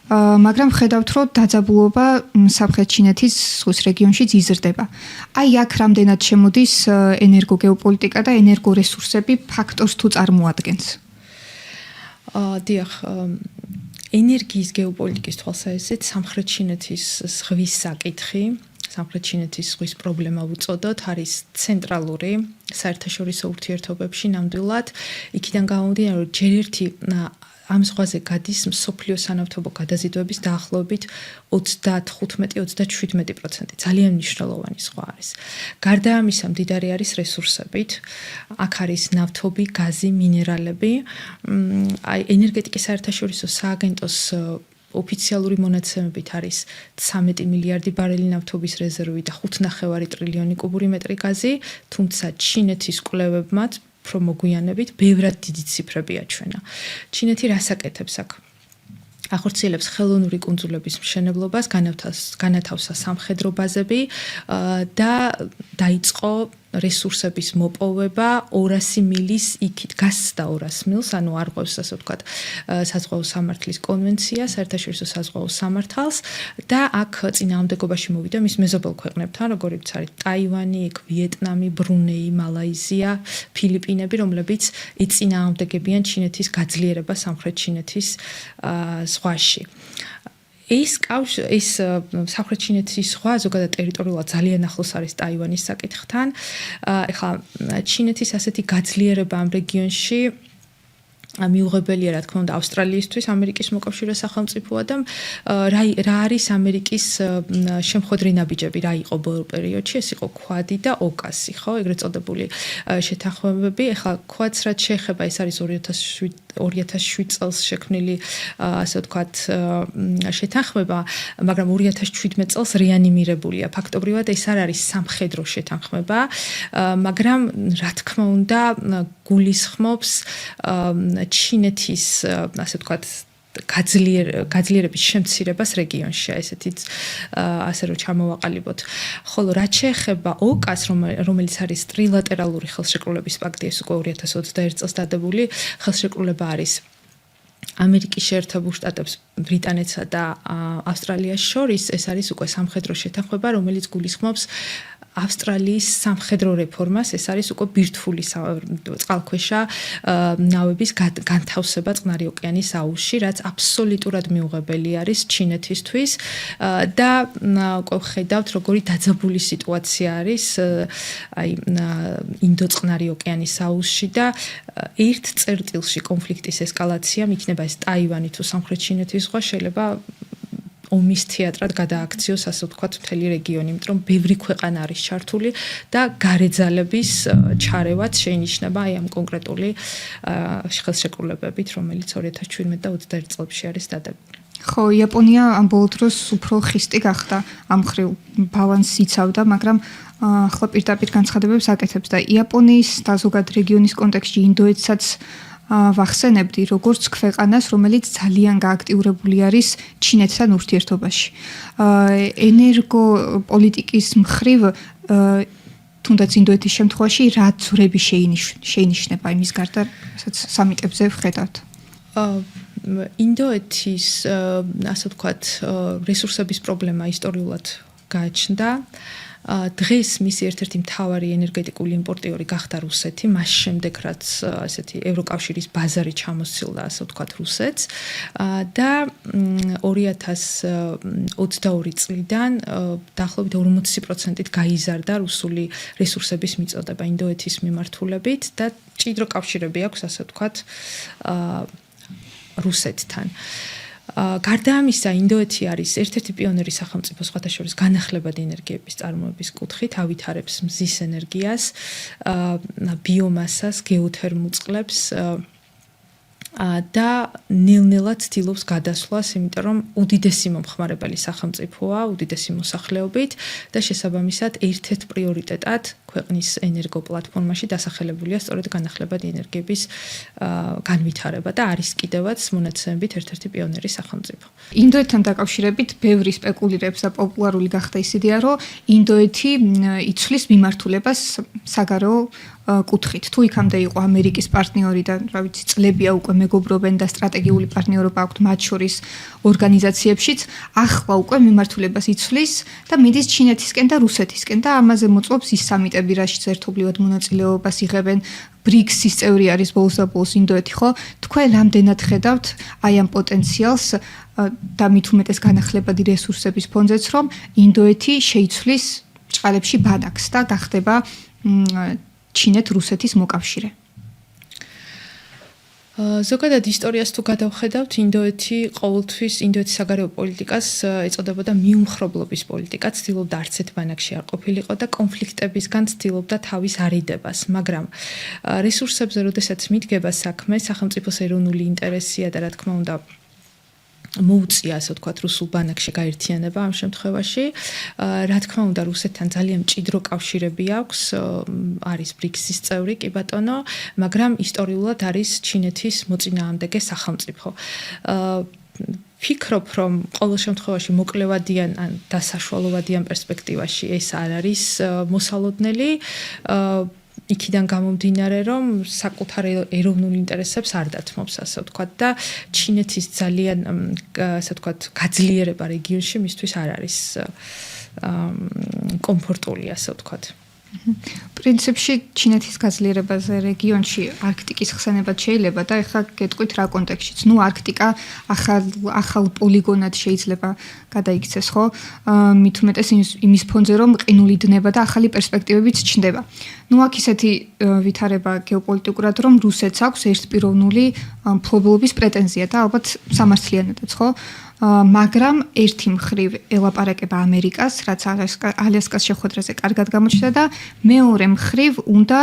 მაგრამ ხედავთ, რომ დაძაბულობა სამხრეთ-ჩინეთის ზღვის რეგიონშიც იზრდება. აი აქ რამდენად შემოდის ენერგოგეოპოლიტიკა და ენერგორესურსები ფაქტორს თუ წარმოადგენს? დიახ, ენერგიის გეოპოლიტიკის თვალსაზრისით სამხრეთ-ჩინეთის ზღვის საკითხი, სამხრეთ-ჩინეთის ზღვის პრობლემა ვუწოდოთ, არის ცენტრალური საერთაშორისო ურთიერთობებში ნამდვილად. იქიდან გამომდინარე, რომ ჯერ ერთი ამ ზღვაზე გადის მსოფლიო სანავთობო გადაზიდვების დაახლოებით 35-37%. ძალიან მნიშვნელოვანი ზღვა არის. გარდა ამისა, მდიდარი არის რესურსებით. აქ არის ნავთობი, გაზი, მინერალები. აი ენერგეტიკის საერთაშორისო სააგენტოს ოფიციალური მონაცემებით არის 13 მილიარდი ბარელი ნავთობის რეზერვი და 5.5 ტრილიონი კუბური მეტრი გაზი, თუმცა ჩინეთის კვლევებმა მოგვიანებით ბევრად დიდი ციფრები აჩვენა. ჩინეთი რას აკეთებს აქ? ახორციელებს ხელოვნური კუნძულების მშენებლობას, განათავსა სამხედრო ბაზები და დაიწყო რესურსების მოპოვება 200 მილის იქით გასცდა 200 მილს, ანუ არღვევს, ასე ვთქვათ, საზღვაო სამართლის კონვენცია, საერთაშორისო საზღვაო სამართალს და აქ წინააღმდეგობაში მოვიდა მის მეზობელ ქვეყნებთან, როგორიც არის ტაივანი, ვიეტნამი, ბრუნეი, მალაიზია, ფილიპინები, რომლებიც ეწინააღმდეგებიან ჩინეთის გაძლიერებას სამხრეთ ჩინეთის ზღვაში. ეს სამხრეთ ჩინეთის ზღვა ზოგადად ტერიტორიულად ძალიან ახლოს არის ტაივანის საკითხთან. ეხლა ჩინეთის ასეთი გაძლიერება ამ რეგიონში მიუღებელია, რა თქმა უნდა, ავსტრალიისთვის, ამერიკის მოკავშირე სახელმწიფოა და რა არის ამერიკის შემხვედრი ნაბიჯები, რა იყო ბოლო პერიოდში, ეს იყო ქვადი და ოკასი, ხო, ეგრეთ წოდებული შეთანხმებები. ეხლა ქვადს რაც შეეხება, ეს არის 2007 წელს შექმნილი, ასე ვთქვათ, შეთანხმება, მაგრამ 2017 წელს რეანიმირებულია. ფაქტობრივად ეს არ არის სამხედრო შეთანხმება, მაგრამ რა თქმა უნდა, გულისხმობს ჩინეთის, ასე ვთქვათ, გაძლიერების შემცირებას რეგიონში, ესეთი ასე რომ ჩამოვაყალიბოთ. ხოლო რაც შეეხება ოკას, რომელიც არის ტრილატერალური ხელშეკრულების პაქტი, ეს უკვე 2021 წელს დადებული ხელშეკრულება არის ამერიკის შეერთებულ შტატებს, ბრიტანეთსა და ავსტრალიას შორის, ეს არის უკვე სამხედრო შეთანხმება, რომელიც გულისხმობს ავსტრალიის სამხედრო რეფორმას, ეს არის უკვე ბირთვული წყალქვეშა ნავების განთავსება წყნარი ოკეანის აუზში, რაც აბსოლუტურად მიუღებელი არის ჩინეთისთვის და უკვე ხედავთ, როგორი დაძაბული სიტუაცია არის აი ინდოწყნარი ოკეანის აუზში და ერთ წერტილში კონფლიქტის ესკალაციამ იქნება ეს ტაივანი თუ სამხრეთ ჩინეთის ზღვა შეიძლება ომის თეატრად გადააქციოს, ასე ვთქვათ, მთელი რეგიონი, იმიტომ რომ ბევრი ქვეყანა არის ჩართული და გარეძალების ჩარევაც შეინიშნება აი ამ კონკრეტული ხელშეკრულებებით, რომელიც 2017 და 21 წლებში არის დადებული. ხო, იაპონია ამ ბოლო დროს უფრო ხისტი გახდა, ამ მხრივ ბალანსს იცავდა, მაგრამ ახლა პირდაპირ განცხადებებს აკეთებს და იაპონიის და ზოგადად რეგიონის კონტექსტში ინდოეთსაც ვახსენებდი როგორც ქვეყანას, რომელიც ძალიან გააქტიურებული არის ჩინეთთან ურთიერთობაში. ენერგოპოლიტიკის მხრივ თუნდაც ინდოეთის შემთხვევაში რა ძვრები შეინიშნება იმის გარდა, რასაც სამიტებზე ვხედავთ. ინდოეთის, ასე ვთქვათ, რესურსების პრობლემა ისტორიულად გააჩნდა. დღეს მისი ერთ-ერთი მთავარი ენერგეტიკული იმპორტიორი გახდა რუსეთი, მას შემდეგ რაც ასეთი ევროკავშირის ბაზარი ჩამოსცილდა, ასე ვთქვათ, რუსეთს და 2022 წლიდან დაახლოებით 40%-ით გაიზარდა რუსული რესურსების მიწოდება ინდოეთის მიმართულებით და ჭიდრო კავშირები აქვს, ასე ვთქვათ, რუსეთთან. გარდა ამისა, ინდოეთი არის ერთ-ერთი პიონერი სახელმწიფო სხვათა შორის განახლებადი ენერგიების წარმოების კუთხით, ავითარებს მზის ენერგიას, ბიომასას, გეოთერმულ წყლებს და ნელ-ნელად ცდილობს გადასვლას, იმიტომ რომ უდიდესი მომხმარებელი სახელმწიფოა, უდიდესი მოსახლეობით და შესაბამისად ერთ-ერთ პრიორიტეტად ქვეყნის ენერგოპლატფორმაში დასახელებულია სწორედ განახლებადი ენერგიების განვითარება და არის კიდევაც მონაცემებით ერთ-ერთი პიონერი სახელმწიფო. ინდოეთთან დაკავშირებით ბევრი სპეკულირებს და პოპულარული გახდა ის იდეა, რომ ინდოეთი იცვლის მიმართულებას საგარეო კუთხით. თუ იქამდე იყო ამერიკის პარტნიორი და რა ვიცი, წლებია უკვე მეგობრობენ და სტრატეგიული პარტნიორობა აქვთ მათ შორის ორგანიზაციებშიც, ახლა უკვე მიმართულებას იცვლის და მიდის ჩინეთისკენ და რუსეთისკენ და ამაზე მოწვობს ის სამიტები, რაშიც ერთობლივად მონაწილეობას იღებენ. ბრიქსის წევრი არის ბოლოს და ბოლოს ინდოეთი, ხო? თქვენ რამდენად ხედავთ აი ამ პოტენციალს და მით უმეტეს განახლებადი რესურსების ფონზეც, რომ ინდოეთი შეიცვლის წყალებში ბანაკს და გახდება ჩინეთ-რუსეთის მოკავშირე. ზოგადად ისტორიას თუ გადავხედავთ, ინდოეთი ყოველთვის ინდოეთის საგარეო პოლიტიკას ეწოდებოდა მიუმხრობლობის პოლიტიკა, ცდილობდა არც ერთ ბანაკში არ ყოფილიყო და კონფლიქტებისგან ცდილობდა თავის არიდებას, მაგრამ რესურსებზე როდესაც მიდგება საქმე, სახელმწიფოს ეროვნული ინტერესია და რა თქმა უნდა მოუწია, ასე ვთქვათ, რუსულ ბანაკში გაერთიანება ამ შემთხვევაში. რა თქმა უნდა, რუსეთთან ძალიან მჭიდრო კავშირები აქვს, არის ბრიქსის წევრი, კი ბატონო, მაგრამ ისტორიულად არის ჩინეთის მოწინააღმდეგე სახელმწიფო. ფიქრობ, რომ ყოველ შემთხვევაში მოკლევადიან ან დასაშვალოვადიან პერსპექტივაში ეს არ არის მოსალოდნელი. იქიდან გამომდინარე, რომ საკუთარ ეროვნულ ინტერესებს არ დათმობს, ასე ვთქვათ, და ჩინეთის ძალიან, ასე ვთქვათ, გაძლიერება რეგიონში მისთვის არ არის კომფორტული, ასე ვთქვათ. პრინციპში ჩინეთის გაძლიერებაზე რეგიონში არქტიკის ხსენებაც შეიძლება და ეხლა გეტყვით რა კონტექსტშიც. ნუ არქტიკა ახალ პოლიგონად შეიძლება გადაიქცეს, ხო? მით უმეტეს იმის ფონზე, რომ ყინული დნება და ახალი პერსპექტივებიც ჩნდება. ნუ აქ ისეთი ვითარება გეოპოლიტიკურად, რომ რუსეთს აქვს ერთპიროვნული მფლობელობის პრეტენზია და ალბათ სამართლიანადაც, ხო? მაგრამ ერთი მხრივ ელაპარაკება ამერიკას, რაც ალასკას შეხვედრაზე კარგად გამოჩნდა და მეორე მხრივ უნდა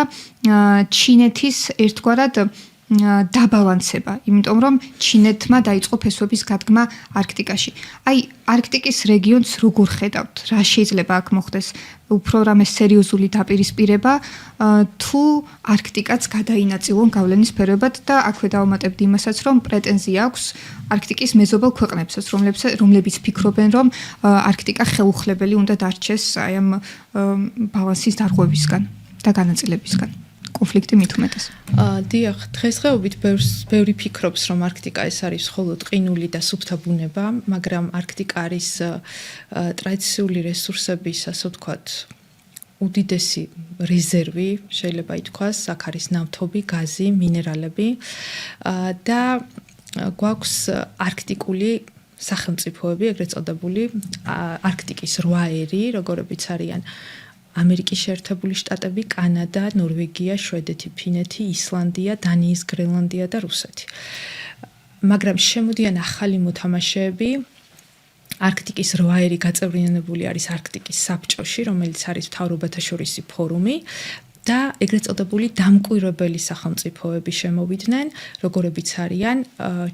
ჩინეთის ერთგვარად დაბალანსება, იმიტომ რომ ჩინეთმა დაიწყო ფესვების გადგმა არქტიკაში. აი, არქტიკის რეგიონს როგორ ხედავთ? რა შეიძლება აქ მოხდეს? უფრო რამე სერიოზული დაპირისპირება თუ არქტიკაც გადაინაწილონ გავლენის სფეროებად და აქვე დავამატებდი იმასაც, რომ პრეტენზია აქვს არქტიკის მეზობელ ქვეყნებსაც, რომლებიც ფიქრობენ, რომ არქტიკა ხელუხლებელი უნდა დარჩეს აი ამ ბალანსის დარღვევისგან და განაწილებისგან. კონფლიქტი მით უმეტეს. დიახ, დღესდღეობით ბევრი ფიქრობს, რომ არქტიკა ეს არის მხოლოდ ყინული და სუფთა ბუნება, მაგრამ არქტიკა არის ტრადიციული რესურსების, ასე ვთქვათ, უდიდესი რეზერვი, შეიძლება ითქვას, აქ არის ნავთობი, გაზი, მინერალები და გვაქვს არქტიკული სახელმწიფოები, ეგრეთ წოდებული არქტიკის 8 ერი, როგორებიც არიან ამერიკის შეერთებული შტატები, კანადა, ნორვეგია, შვედეთი, ფინეთი, ისლანდია, დანიის, გრენლანდია და რუსეთი. მაგრამ შემოდიან ახალი მოთამაშეები არქტიკის 8 ერი გაწევრიანებული არის არქტიკის საბჭოში, რომელიც არის მთავრობათა შორისი ფორუმი. და ეგრეთ წოდებული დამკვირვებელი სახელმწიფოები შემოვიდნენ, როგორებიც არიან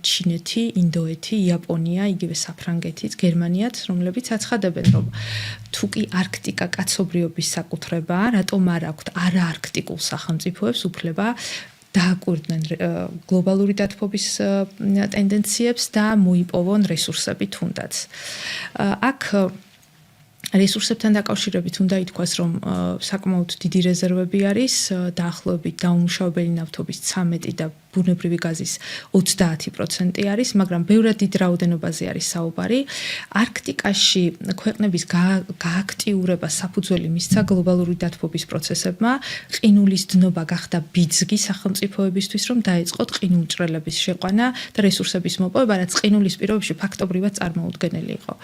ჩინეთი, ინდოეთი, იაპონია, იგივე საფრანგეთიც, გერმანიაც, რომლებიც აცხადებენ, რომ თუ კი არქტიკა კაცობრიობის საკუთრებაა, რატომ არ აქვთ არაარქტიკულ სახელმწიფოებს უფლება დააკვირდნენ გლობალური დათბობის ტენდენციებს და მოიპოვონ რესურსები თუნდაც. აქ რესურსებთან დაკავშირებით უნდა ითქვას, რომ საკმაოდ დიდი რეზერვები არის, დაახლოებით დაუმუშავებელი ნავთობის 13 და ბუნებრივი გაზის 30% არის, მაგრამ ბევრად დიდ რაოდენობაზე არის საუბარი. არქტიკაში ქვეყნების გააქტიურება საფუძველი მისცა გლობალური დათბობის პროცესებმა, ყინულის დნობა გახდა ბიძგი სახელმწიფოებისთვის, რომ დაეწყოთ ყინულმჭრელების შეყვანა და რესურსების მოპოვება, რაც ყინულის პირობებში ფაქტობრივად წარმოუდგენელი იყო.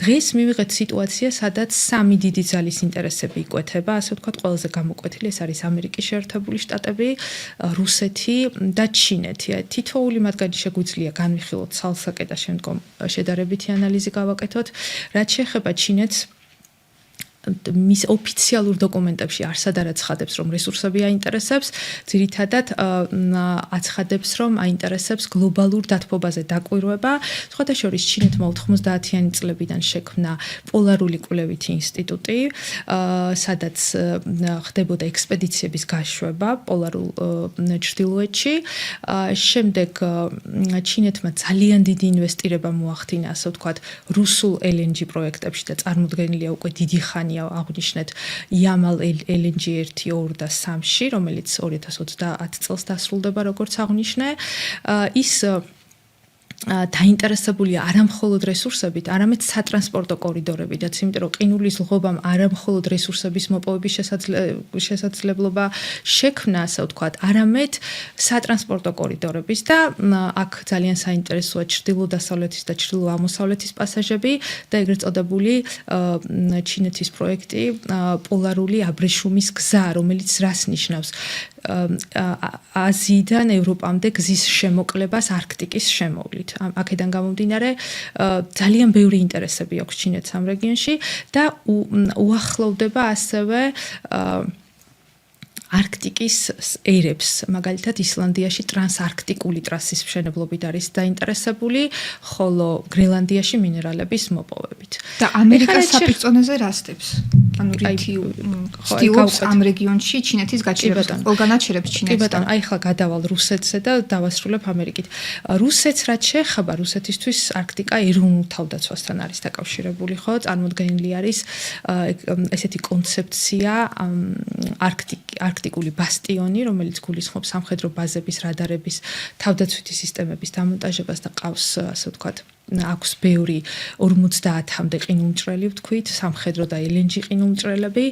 დღეს მივიღეთ სიტუაცია, სადაც სამი დიდი ძალის ინტერესები იკვეთება, ასე ვთქვათ, ყველაზე გამოკვეთილი ეს არის ამერიკის შეერთებული შტატები, რუსეთი და ჩინეთი. თითოეული მათგანი შეგვიძლია განვიხილოთ ცალსაკე და შემდგომ შედარებითი ანალიზი გავაკეთოთ. რაც შეეხება ჩინეთს, მის ოფიციალურ დოკუმენტებში არსად არ აცხადებს, რომ რესურსები აინტერესებს, ძირითადად აცხადებს, რომ აინტერესებს გლობალურ დათბობაზე დაკვირვება. სხვათა შორის ჩინეთმა 90-იანი წლებიდან შექმნა პოლარული კვლევითი ინსტიტუტი, სადაც ხდებოდა ექსპედიციების გაშვება პოლარულ ჩრდილოეთში. შემდეგ ჩინეთმა ძალიან დიდი ინვესტირება მოახდინა, ასე ვთქვათ, რუსულ LNG პროექტებში და წარმოდგენილია უკვე დიდი ხანია აღნიშნეთ იამალ LNG 1, 2 და 3-ში, რომელიც 2030 წელს დასრულდება, როგორც აღნიშნე. ის დაინტერესებულია არა მხოლოდ რესურსებით, არამედ სატრანსპორტო კორიდორებიდაც, იმიტომ რომ ყინულის ლღობამ არა მხოლოდ რესურსების მოპოვების შესაძლებლობა შექმნა, ასე ვთქვათ, არამედ სატრანსპორტო კორიდორების და აქ ძალიან საინტერესოა ჩრდილო-დასავლეთის და ჩრდილო-აღმოსავლეთის პასაჟები და ეგრეთ წოდებული ჩინეთის პროექტი პოლარული აბრეშუმის გზა, რომელიც რას ნიშნავს? აზიიდან ევროპამდე გზის შემოკლებას არქტიკის შემოვლით. აქედან გამომდინარე, ძალიან ბევრი ინტერესები აქვს ჩინეთს ამ რეგიონში და უახლოვდება ასევე არქტიკის ერებს, მაგალითად ისლანდიაში ტრანსარქტიკული ტრასის მშენებლობით არის დაინტერესებული, ხოლო გრენლანდიაში მინერალების მოპოვებით. და ამერიკას საპირწონეზე რასტებს? ანუ რითი ცდილობს ამ რეგიონში ჩინეთის გაჩერებას? ყველგან აჩერებს ჩინეთს. კი ბატონო, აი ხლა გადავალ რუსეთზე და დავასრულებ ამერიკით. რუსეთს რაც შეეხება, რუსეთისთვის არქტიკა ეროვნულ თავდაცვასთან არის დაკავშირებული, ხო? წარმოდგენილი არის ესეთი კონცეფცია არქტიკული ბასტიონი, რომელიც გულისხმობს სამხედრო ბაზების, რადარების, თავდაცვითი სისტემების დამონტაჟებას და ყავს, ასე ვთქვათ, აქვს ბევრი 50-მდე ყინულმჭრელი, ვთქვით, სამხედრო და LNG ყინულმჭრელები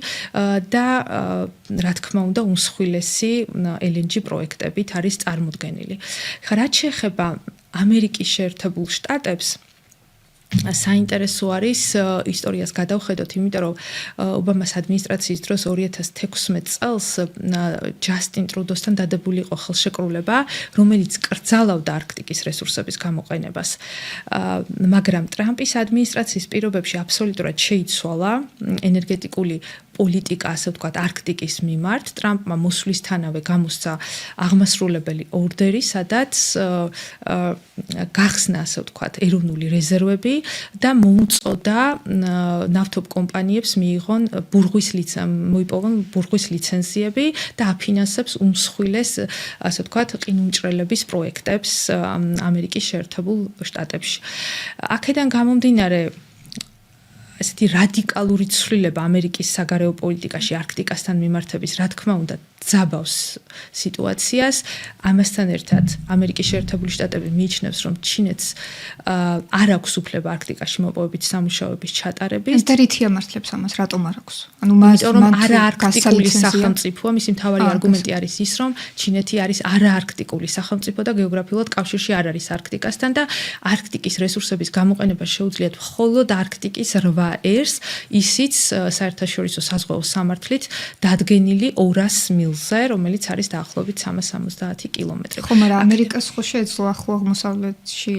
და რა თქმა უნდა, უმსხვილესი LNG პროექტებით არის წარმოდგენილი. ხა რაც შეეხება ამერიკის შეერთებულ შტატებს, საინტერესო არის ისტორიას გადავხედოთ, იმიტომ რომ ობამას ადმინისტრაციის დროს 2016 წელს ჯასტინ ტრუდოსთან დადებული იყო ხელშეკრულება, რომელიც კრძალავდა არქტიკის რესურსების გამოყენებას. მაგრამ ტრამპის ადმინისტრაციის პირობებში აბსოლუტურად შეიცვალა ენერგეტიკული პოლიტიკა, ასე ვთქვათ, არქტიკის მიმართ. ტრამპმა მოსვლისთანავე გამოსცა აღმასრულებელი ორდერი, სადაც გახსნა, ასე ვთქვათ, ეროვნული რეზერვები და მოუწოდა ნავთობ კომპანიებს მოიპოვონ ბურღვის ლიცენზიები და აფინანსებს უმსხვილეს, ასე ვთქვათ, ყინულმჭრელების პროექტებს ამერიკის შეერთებულ შტატებში. აქედან გამომდინარე, ესეთი რადიკალური ცვლილება ამერიკის საგარეო პოლიტიკაში არქტიკასთან მიმართების, რა თქმა უნდა, ძაბავს სიტუაციას. ამასთან ერთად ამერიკის შეერთებული შტატები მიიჩნევს, რომ ჩინეთს არ აქვს უფლება არქტიკაში მოპოვებით სამუშაოების ჩატარების. და რითი ამართლებს ამას? რატომ არ აქვს? ანუ იმიტომ რომ არაარქტიკული სახელმწიფოა, მისი მთავარი არგუმენტი არის ის, რომ ჩინეთი არის არაარქტიკული სახელმწიფო და გეოგრაფიულად კავშირში არ არის არქტიკასთან და არქტიკის რესურსების გამოყენება შეუძლიათ მხოლოდ არქტიკის 8 ერს, ისიც საერთაშორისო საზღვაო სამართლით დადგენილი 200 მილს მანძილზე, რომელიც არის დაახლოებით 370 კილომეტრი. ხო, მაგრამ ამერიკას ხო შეეძლო ახლო აღმოსავლეთში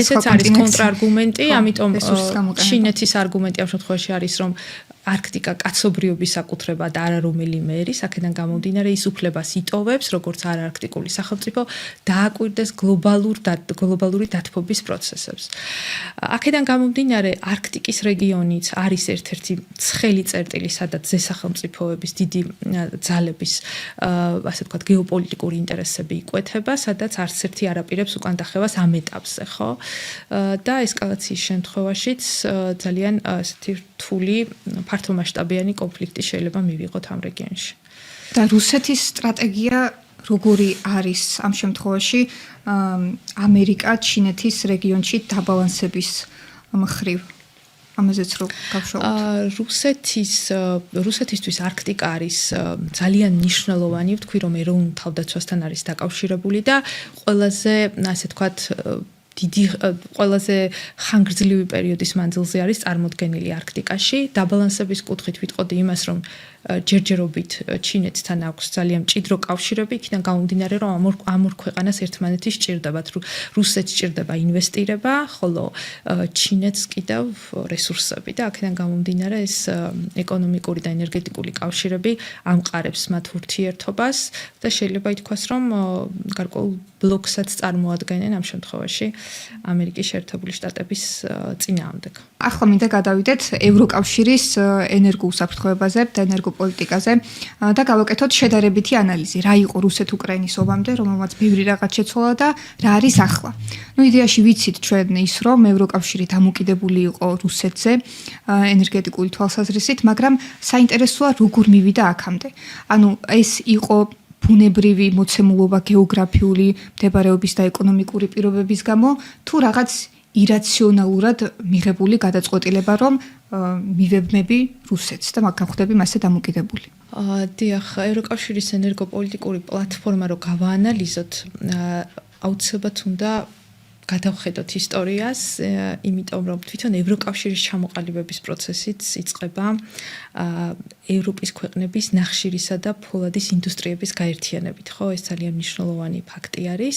ესეც არის კონტრარგუმენტი, ამიტომ რესურსის გამოყენება. ჩინეთის არგუმენტი ამ შემთხვევაში არის, რომ არქტიკა კაცობრიობის საკუთრება და არა რომელიმე ერის, აქედან გამომდინარე ის უფლებას იტოვებს, როგორც არარქტიკული სახელმწიფო, დააკვირდეს გლობალური დათბობის პროცესებს. აქედან გამომდინარე, არქტიკის რეგიონიც არის ერთ-ერთი ცხელი წერტილი, სადაც ზესახელმწიფოების დიდი ძალების, ასე ვთქვათ, გეოპოლიტიკური ინტერესები იკვეთება, სადაც არც ერთი არ აპირებს უკან დახევას ამ ეტაპზე, ხო? და ესკალაციის შემთხვევაშიც ძალიან ასეთი რთული ფართომასშტაბიანი კონფლიქტი შეიძლება მივიღოთ ამ რეგიონში. და რუსეთის სტრატეგია როგორი არის ამ შემთხვევაში ამერიკა ჩინეთის რეგიონში დაბალანსების მხრივ? ამაზეც რო გავშალოთ. რუსეთისთვის არქტიკა არის ძალიან მნიშვნელოვანი, ვთქვი რომ ეროვნულ თავდაცვასთან არის დაკავშირებული და ყველაზე, ასე ვთქვათ, ყველაზე ხანგრძლივი პერიოდის მანძილზე არის წარმოდგენილი არქტიკაში. დაბალანსების კუთხით ვიტყოდი იმას, რომ ჯერჯერობით ჩინეთთან აქვს ძალიან მჭიდრო კავშირები, იქიდან გამომდინარე, რომ ამ ორ ქვეყანას ერთმანეთი სჭირდებათ. რუსეთს სჭირდება ინვესტირება, ხოლო ჩინეთს კიდევ რესურსები და აქედან გამომდინარე ეს ეკონომიკური და ენერგეტიკული კავშირები ამყარებს მათ ურთიერთობას და შეიძლება ითქვას, რომ გარკვეულ ბლოკსაც წარმოადგენენ ამ შემთხვევაში ამერიკის შეერთებული შტატების წინააღმდეგ. ახლა მინდა გადავიდეთ ევროკავშირის ენერგოუსაფრთხოებაზე და ენერგოპოლიტიკაზე და გავაკეთოთ შედარებითი ანალიზი. რა იყო რუსეთ-უკრაინის ომამდე, რომელმაც ბევრი რაღაც შეცვალა და რა არის ახლა. იდეაში ვიცით ჩვენ ის, რომ ევროკავშირი დამოკიდებული იყო რუსეთზე ენერგეტიკული თვალსაზრისით, მაგრამ საინტერესოა როგორ მივიდა აქამდე. ეს იყო ბუნებრივი მოცემულობა გეოგრაფიული მდებარეობის და ეკონომიკური პირობების გამო, თუ რაღაც ირაციონალურად მიღებული გადაწყვეტილება, რომ მივებმები რუსეთს და მაგახდები მასზე დამოკიდებული. დიახ, ევროკავშირის ენერგოპოლიტიკური პლატფორმა რო გავაანალიზოთ, აუცილებლად უნდა გადავხედოთ ისტორიას, იმიტომ რომ თვითონ ევროკავშირის ჩამოყალიბების პროცესიც იწყება ევროპის ქვეყნების ნახშირისა და ფოლადის ინდუსტრიების გაერთიანებით, ხო, ეს ძალიან მნიშვნელოვანი ფაქტი არის.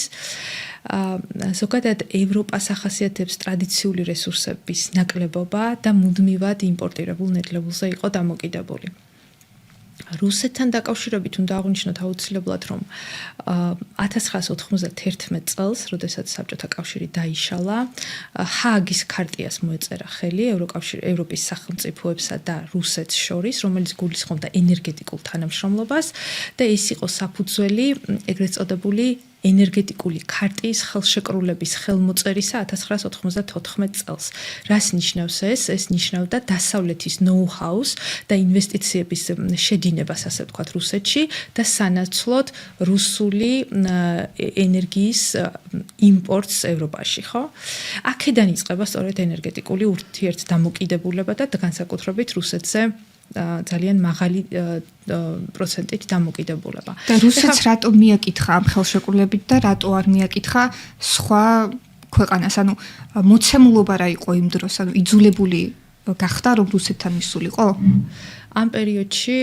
ზოგადად ევროპას ახასიათებს ტრადიციული რესურსების ნაკლებობა და მუდმივად იმპორტირებულ ნედლეულზე იყო დამოკიდებული. რუსეთთან დაკავშირებით უნდა აღვნიშნოთ აუცილებლად, რომ 1991 წელს, როდესაც საბჭოთა კავშირი დაიშალა, ჰააგის ქარტიას მოეწერა ხელი ევროპის სახელმწიფოებსა და რუსეთს შორის, რომელიც გულისხმობდა ენერგეტიკულ თანამშრომლობას და ეს იყო საფუძველი ეგრეთ წოდებული ენერგეტიკული ქარტიის ხელშეკრულების ხელმოწერისა 1994 წელს. რას ნიშნავს ეს? ეს ნიშნავდა დასავლეთის ნოუ-ჰაუს და ინვესტიციების შედინებას, ასე ვთქვათ, რუსეთში და სანაცვლოდ რუსული ენერგიის იმპორტს ევროპაში, ხო? აქედან იწყება სწორედ ენერგეტიკული ურთიერთდამოკიდებულება და განსაკუთრებით რუსეთზე ძალიან მაღალი პროცენტით დამოკიდებულება. და რუსეთს რატო მიაკითხა ამ ხელშეკრულებით და რატო არ მიაკითხა სხვა ქვეყანას? მოცემულობა რა იყო იმ დროს? იძულებული გახდა რომ რუსეთთან მისულიყო? ამ პერიოდში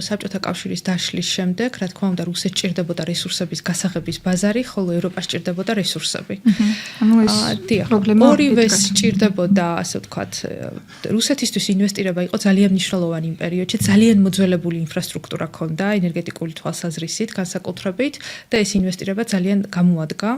საბჭოთა კავშირის დაშლის შემდეგ, რა თქმა უნდა, რუსეთს ჭირდებოდა რესურსების გასაღების ბაზარი, ხოლო ევროპას ჭირდებოდა რესურსები. ორივეს ჭირდებოდა, ასე ვთქვათ, რუსეთისთვის ინვესტირება იყო ძალიან მნიშვნელოვანი იმ პერიოდში, ძალიან მოძველებული ინფრასტრუქტურა ჰქონდა ენერგეტიკული თვალსაზრისით, განსაკუთრებით და ეს ინვესტირება ძალიან გამოადგა.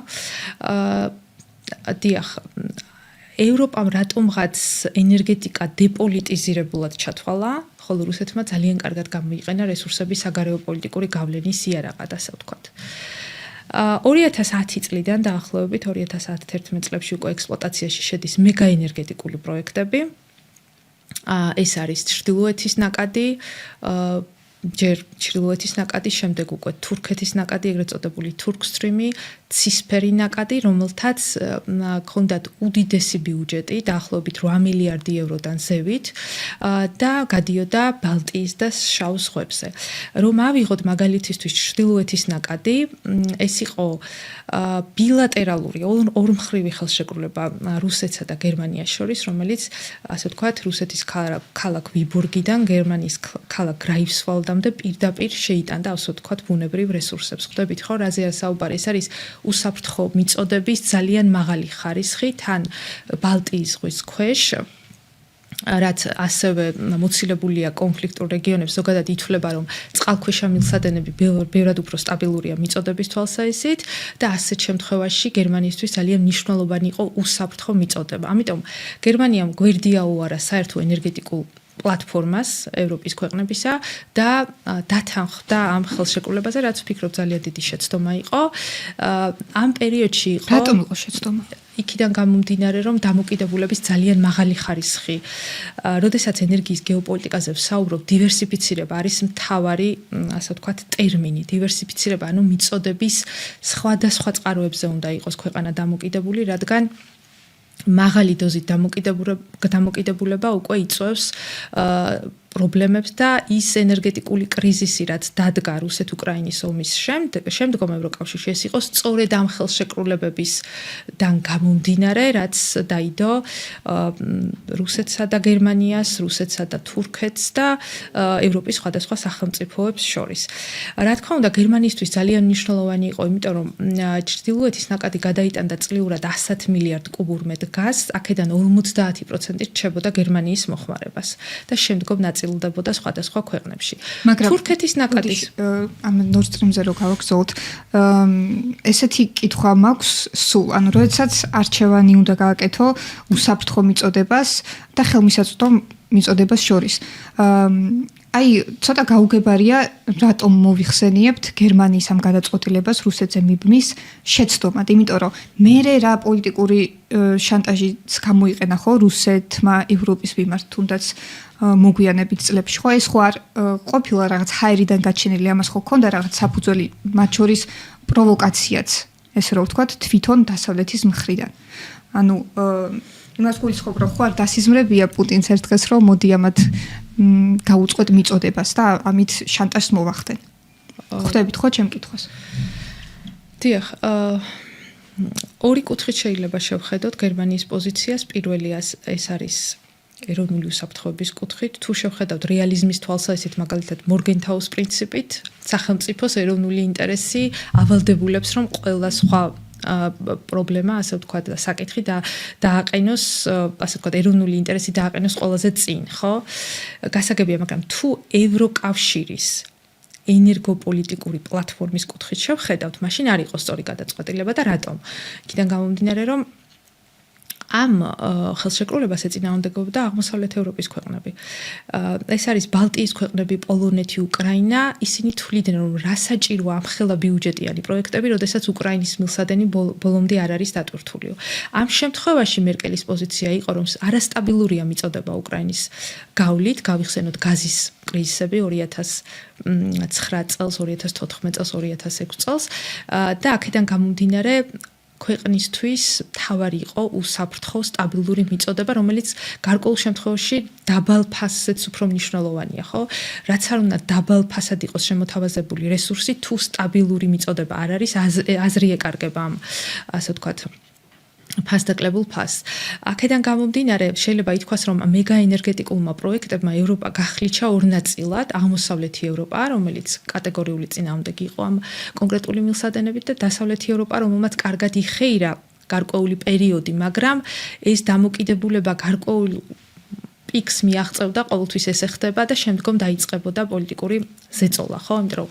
ევროპამ რატომღაც ენერგეტიკა დეპოლიტიზირებულად ჩათვალა, ხოლო რუსეთმა ძალიან კარგად გამოიყენა რესურსების საგარეო პოლიტიკური გავლენის იარაღად, ასე ვთქვათ. 2010 წლიდან დაახლოებით 2011 წლებში უკვე ექსპლუატაციაში შედის მეგაენერგეტიკული პროექტები. ეს არის ჩრდილოეთის ნაკადი, ჯერ ჩრდილოეთის ნაკადი, შემდეგ უკვე თურქეთის ნაკადი, ეგრეთ წოდებული თურქსტრიმი ცისფერი ნაკადი, რომელთაც ქონდათ უდიდესი ბიუჯეტი, დაახლოებით 8 მილიარდი ევროდან ზევით და გადიოდა ბალტიის და შავ ზღვებზე. რომ ავიღოთ მაგალითისთვის ჩრდილოეთის ნაკადი, ეს იყო ბილატერალური ორმხრივი ხელშეკრულება რუსეთსა და გერმანიას შორის, რომელიც ასე ვთქვათ, რუსეთის ქალაქ ვიბურგიდან გერმანიის ქალაქ გრაიფსვალდამდე პირდაპირ შეიტანდა, ასე ვთქვათ, ბუნებრივ რესურსებს. ხვდებით ხო, რაზეა საუბარი? ეს არის უსაფრთხო მიწოდების ძალიან მაღალი ხარისხი თან ბალტიის ზღვის ქვეშ, რაც ასევე მოცილებულია კონფლიქტურ რეგიონებს, ზოგადად ითვლება, რომ წყალქვეშა მილსადენები ბევრად უფრო სტაბილურია მიწოდების თვალსაზრისით და ასეთ შემთხვევაში გერმანიისთვის ძალიან მნიშვნელოვანი იყო უსაფრთხო მიწოდება. ამიტომ გერმანიამ გვერდი აუარა საერთო ენერგეტიკულ პლატფორმას ევროპის ქვეყნებისა და დათანხმდა ამ ხელშეკრულებაზე, რაც ვფიქრობ ძალიან დიდი შეცდომა იყო. ამ პერიოდში იყო რატომ იყო შეცდომა? იქიდან გამომდინარე, რომ დამოკიდებულების ძალიან მაღალი ხარისხი. როდესაც ენერგიის გეოპოლიტიკაზე ვსაუბრობ, დივერსიფიცირება არის მთავარი, ასე ვთქვათ, ტერმინი. დივერსიფიცირება, ანუ მიწოდების სხვადასხვა წყაროებზე უნდა იყოს ქვეყანა დამოკიდებული, რადგან მაღალი დოზით დამოკიდებულება უკვე იწვევს პრობლემებს და ის ენერგეტიკული კრიზისი, რაც დადგა რუსეთ-უკრაინის ომის შემდგომ ევროკავშირში, ეს იყო სწორედ ამ ხელშეკრულებებისგან გამომდინარე, რაც დაიდო რუსეთსა და გერმანიას, რუსეთსა და თურქეთს და ევროპის სხვადასხვა სახელმწიფოებს შორის. რა თქმა უნდა, გერმანიისთვის ძალიან მნიშვნელოვანი იყო, იმიტომ რომ ჩრდილოეთის ნაკადი გადაიტანდა წლიურად 100 მილიარდ კუბურ მეტრ გაზს, აქედან 50% რჩებოდა გერმანიის მოხმარებას და შემდგომ დებოდა სხვადასხვა ქვეყნებში. თურქეთის ნაკადის ამ Nord Stream-ზე რო გავაგზავნოთ, ესეთი კითხვა მაქვს სულ, ანუ როდესაც არჩევანი უნდა გააკეთო უსაფრთხო მიწოდებას და ხელმისაწვდომ მიწოდებას შორის. აი, ცოტა გაუგებარია, რატომ მოვიხსენიებთ გერმანიის ამ გადაწყვეტილებას რუსეთზე მიბმის შეცდომად, იმიტომ რომ მერე რა პოლიტიკური შანტაჟიც გამოიყენა ხო რუსეთმა ევროპის მიმართ, თუნდაც მოგვიანებით წლებში ხო ეს ხო არ ყოფილა რაღაც ჰაერიდან გაჩენილი, ამას ხო ქონდა რაღაც საფუძველი, მათ შორის პროვოკაციაც, ესე რომ ვთქვათ, თვითონ დასავლეთის მხრიდან. ანუ იმას გულისხმობ, რომ ხო არ დასიზმრებია პუტინს ერთ დღეს, რომ მოდი ამათ გაუწყვეტ მიწოდებას და ამით შანტაჟს მოვახდენ. ხვდებით ხო ჩემ კითხვას? დიახ, ორი კუთხით შეიძლება შევხედოთ გერმანიის პოზიციას. პირველი ეს არის ეროვნული უსაფრთხოების კუთხით. თუ შევხედავთ რეალიზმის თვალსაზრისით, მაგალითად მორგენთაუს პრინციპით, სახელმწიფოს ეროვნული ინტერესი ავალდებულებს, რომ ყველა სხვა პრობლემა, ასე ვთქვათ, საკითხი და დააყენოს, ასე ვთქვათ, ეროვნული ინტერესი დააყენოს ყველაზე წინ, ხო? გასაგებია, მაგრამ თუ ევროკავშირის ენერგოპოლიტიკური პლატფორმის კუთხით შევხედავთ, მაშინ არ იყო სწორი გადაწყვეტილება და რატომ? იქიდან გამომდინარე, რომ ამ ხელშეკრულებას ეწინააღმდეგებოდა აღმოსავლეთ ევროპის ქვეყნები. ეს არის ბალტიის ქვეყნები, პოლონეთი, უკრაინა, ისინი თვლიდნენ, რომ რა საჭიროა ამხელა ბიუჯეტიანი პროექტები, როდესაც უკრაინის მილსადენი ბოლომდე არ არის დატვირთულიო. ამ შემთხვევაში მერკელის პოზიცია იყო, რომ არასტაბილურია მიწოდება უკრაინის გავლით, გავიხსენოთ გაზის კრიზისები 2009 წელს, 2014 წელს, 2006 წელს და აქედან გამომდინარე ქვეყნისთვის თავარი იყო უსაფრთხო სტაბილური მიწოდება, რომელიც გარკვეულ შემთხვევაში დაბალ ფასზეც უფრო მნიშვნელოვანია, ხო? რაც არ უნდა დაბალ ფასად იყოს შემოთავაზებული რესურსი, თუ სტაბილური მიწოდება არ არის, აზრი ეკარგება ამ, ასე ვთქვათ, ფასდაკლებულ ფასს. აქედან გამომდინარე, შეიძლება ითქვას, რომ მეგაენერგეტიკულმა პროექტებმა ევროპა გახლიჩა ორ ნაწილად, აღმოსავლეთი ევროპა, რომელიც კატეგორიული წინააღმდეგი იყო ამ კონკრეტული მილსადენებით და დასავლეთი ევროპა, რომელმაც კარგად იხეირა გარკვეული პერიოდი, მაგრამ ეს დამოკიდებულება გარკვეულ პიკს მიაღწევდა, ყოველთვის ესე ხდება და შემდგომ დაიწყებოდა პოლიტიკური ზეწოლა, ხო? იმიტომ რომ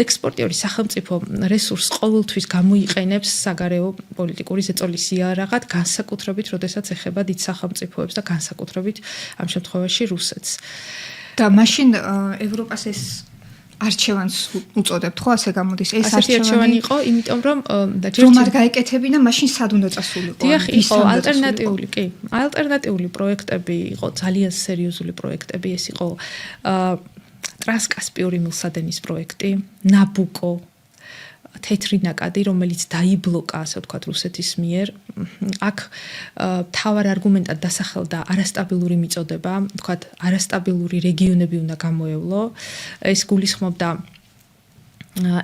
ექსპორტიორი სახელმწიფო რესურსს ყოველთვის გამოიყენებს საგარეო პოლიტიკური ზეწოლის იარაღად, განსაკუთრებით, როდესაც ეხება დიდ სახელმწიფოებს და განსაკუთრებით ამ შემთხვევაში რუსეთს. და მაშინ ევროპას ეს არჩევანს უწოდებთ, ხო, ასე გამოდის. ეს არჩევანი იყო, იმიტომ რომ რომ არ გაეკეთებინა, მაშინ სად უნდა წასულიყო? დიახ, იყო ალტერნატიული, კი. ალტერნატიული პროექტები იყო, ძალიან სერიოზული პროექტები, ეს იყო ტრანსკასპიური მილსადენის პროექტი, ნაბუკო, თეთრი ნაკადი, რომელიც დაიბლოკა, ასე ვთქვათ, რუსეთის მიერ. აქ მთავარ არგუმენტად დასახელდა არასტაბილური მიწოდება, ვთქვათ, არასტაბილური რეგიონები უნდა გამოევლო. ეს გულისხმობდა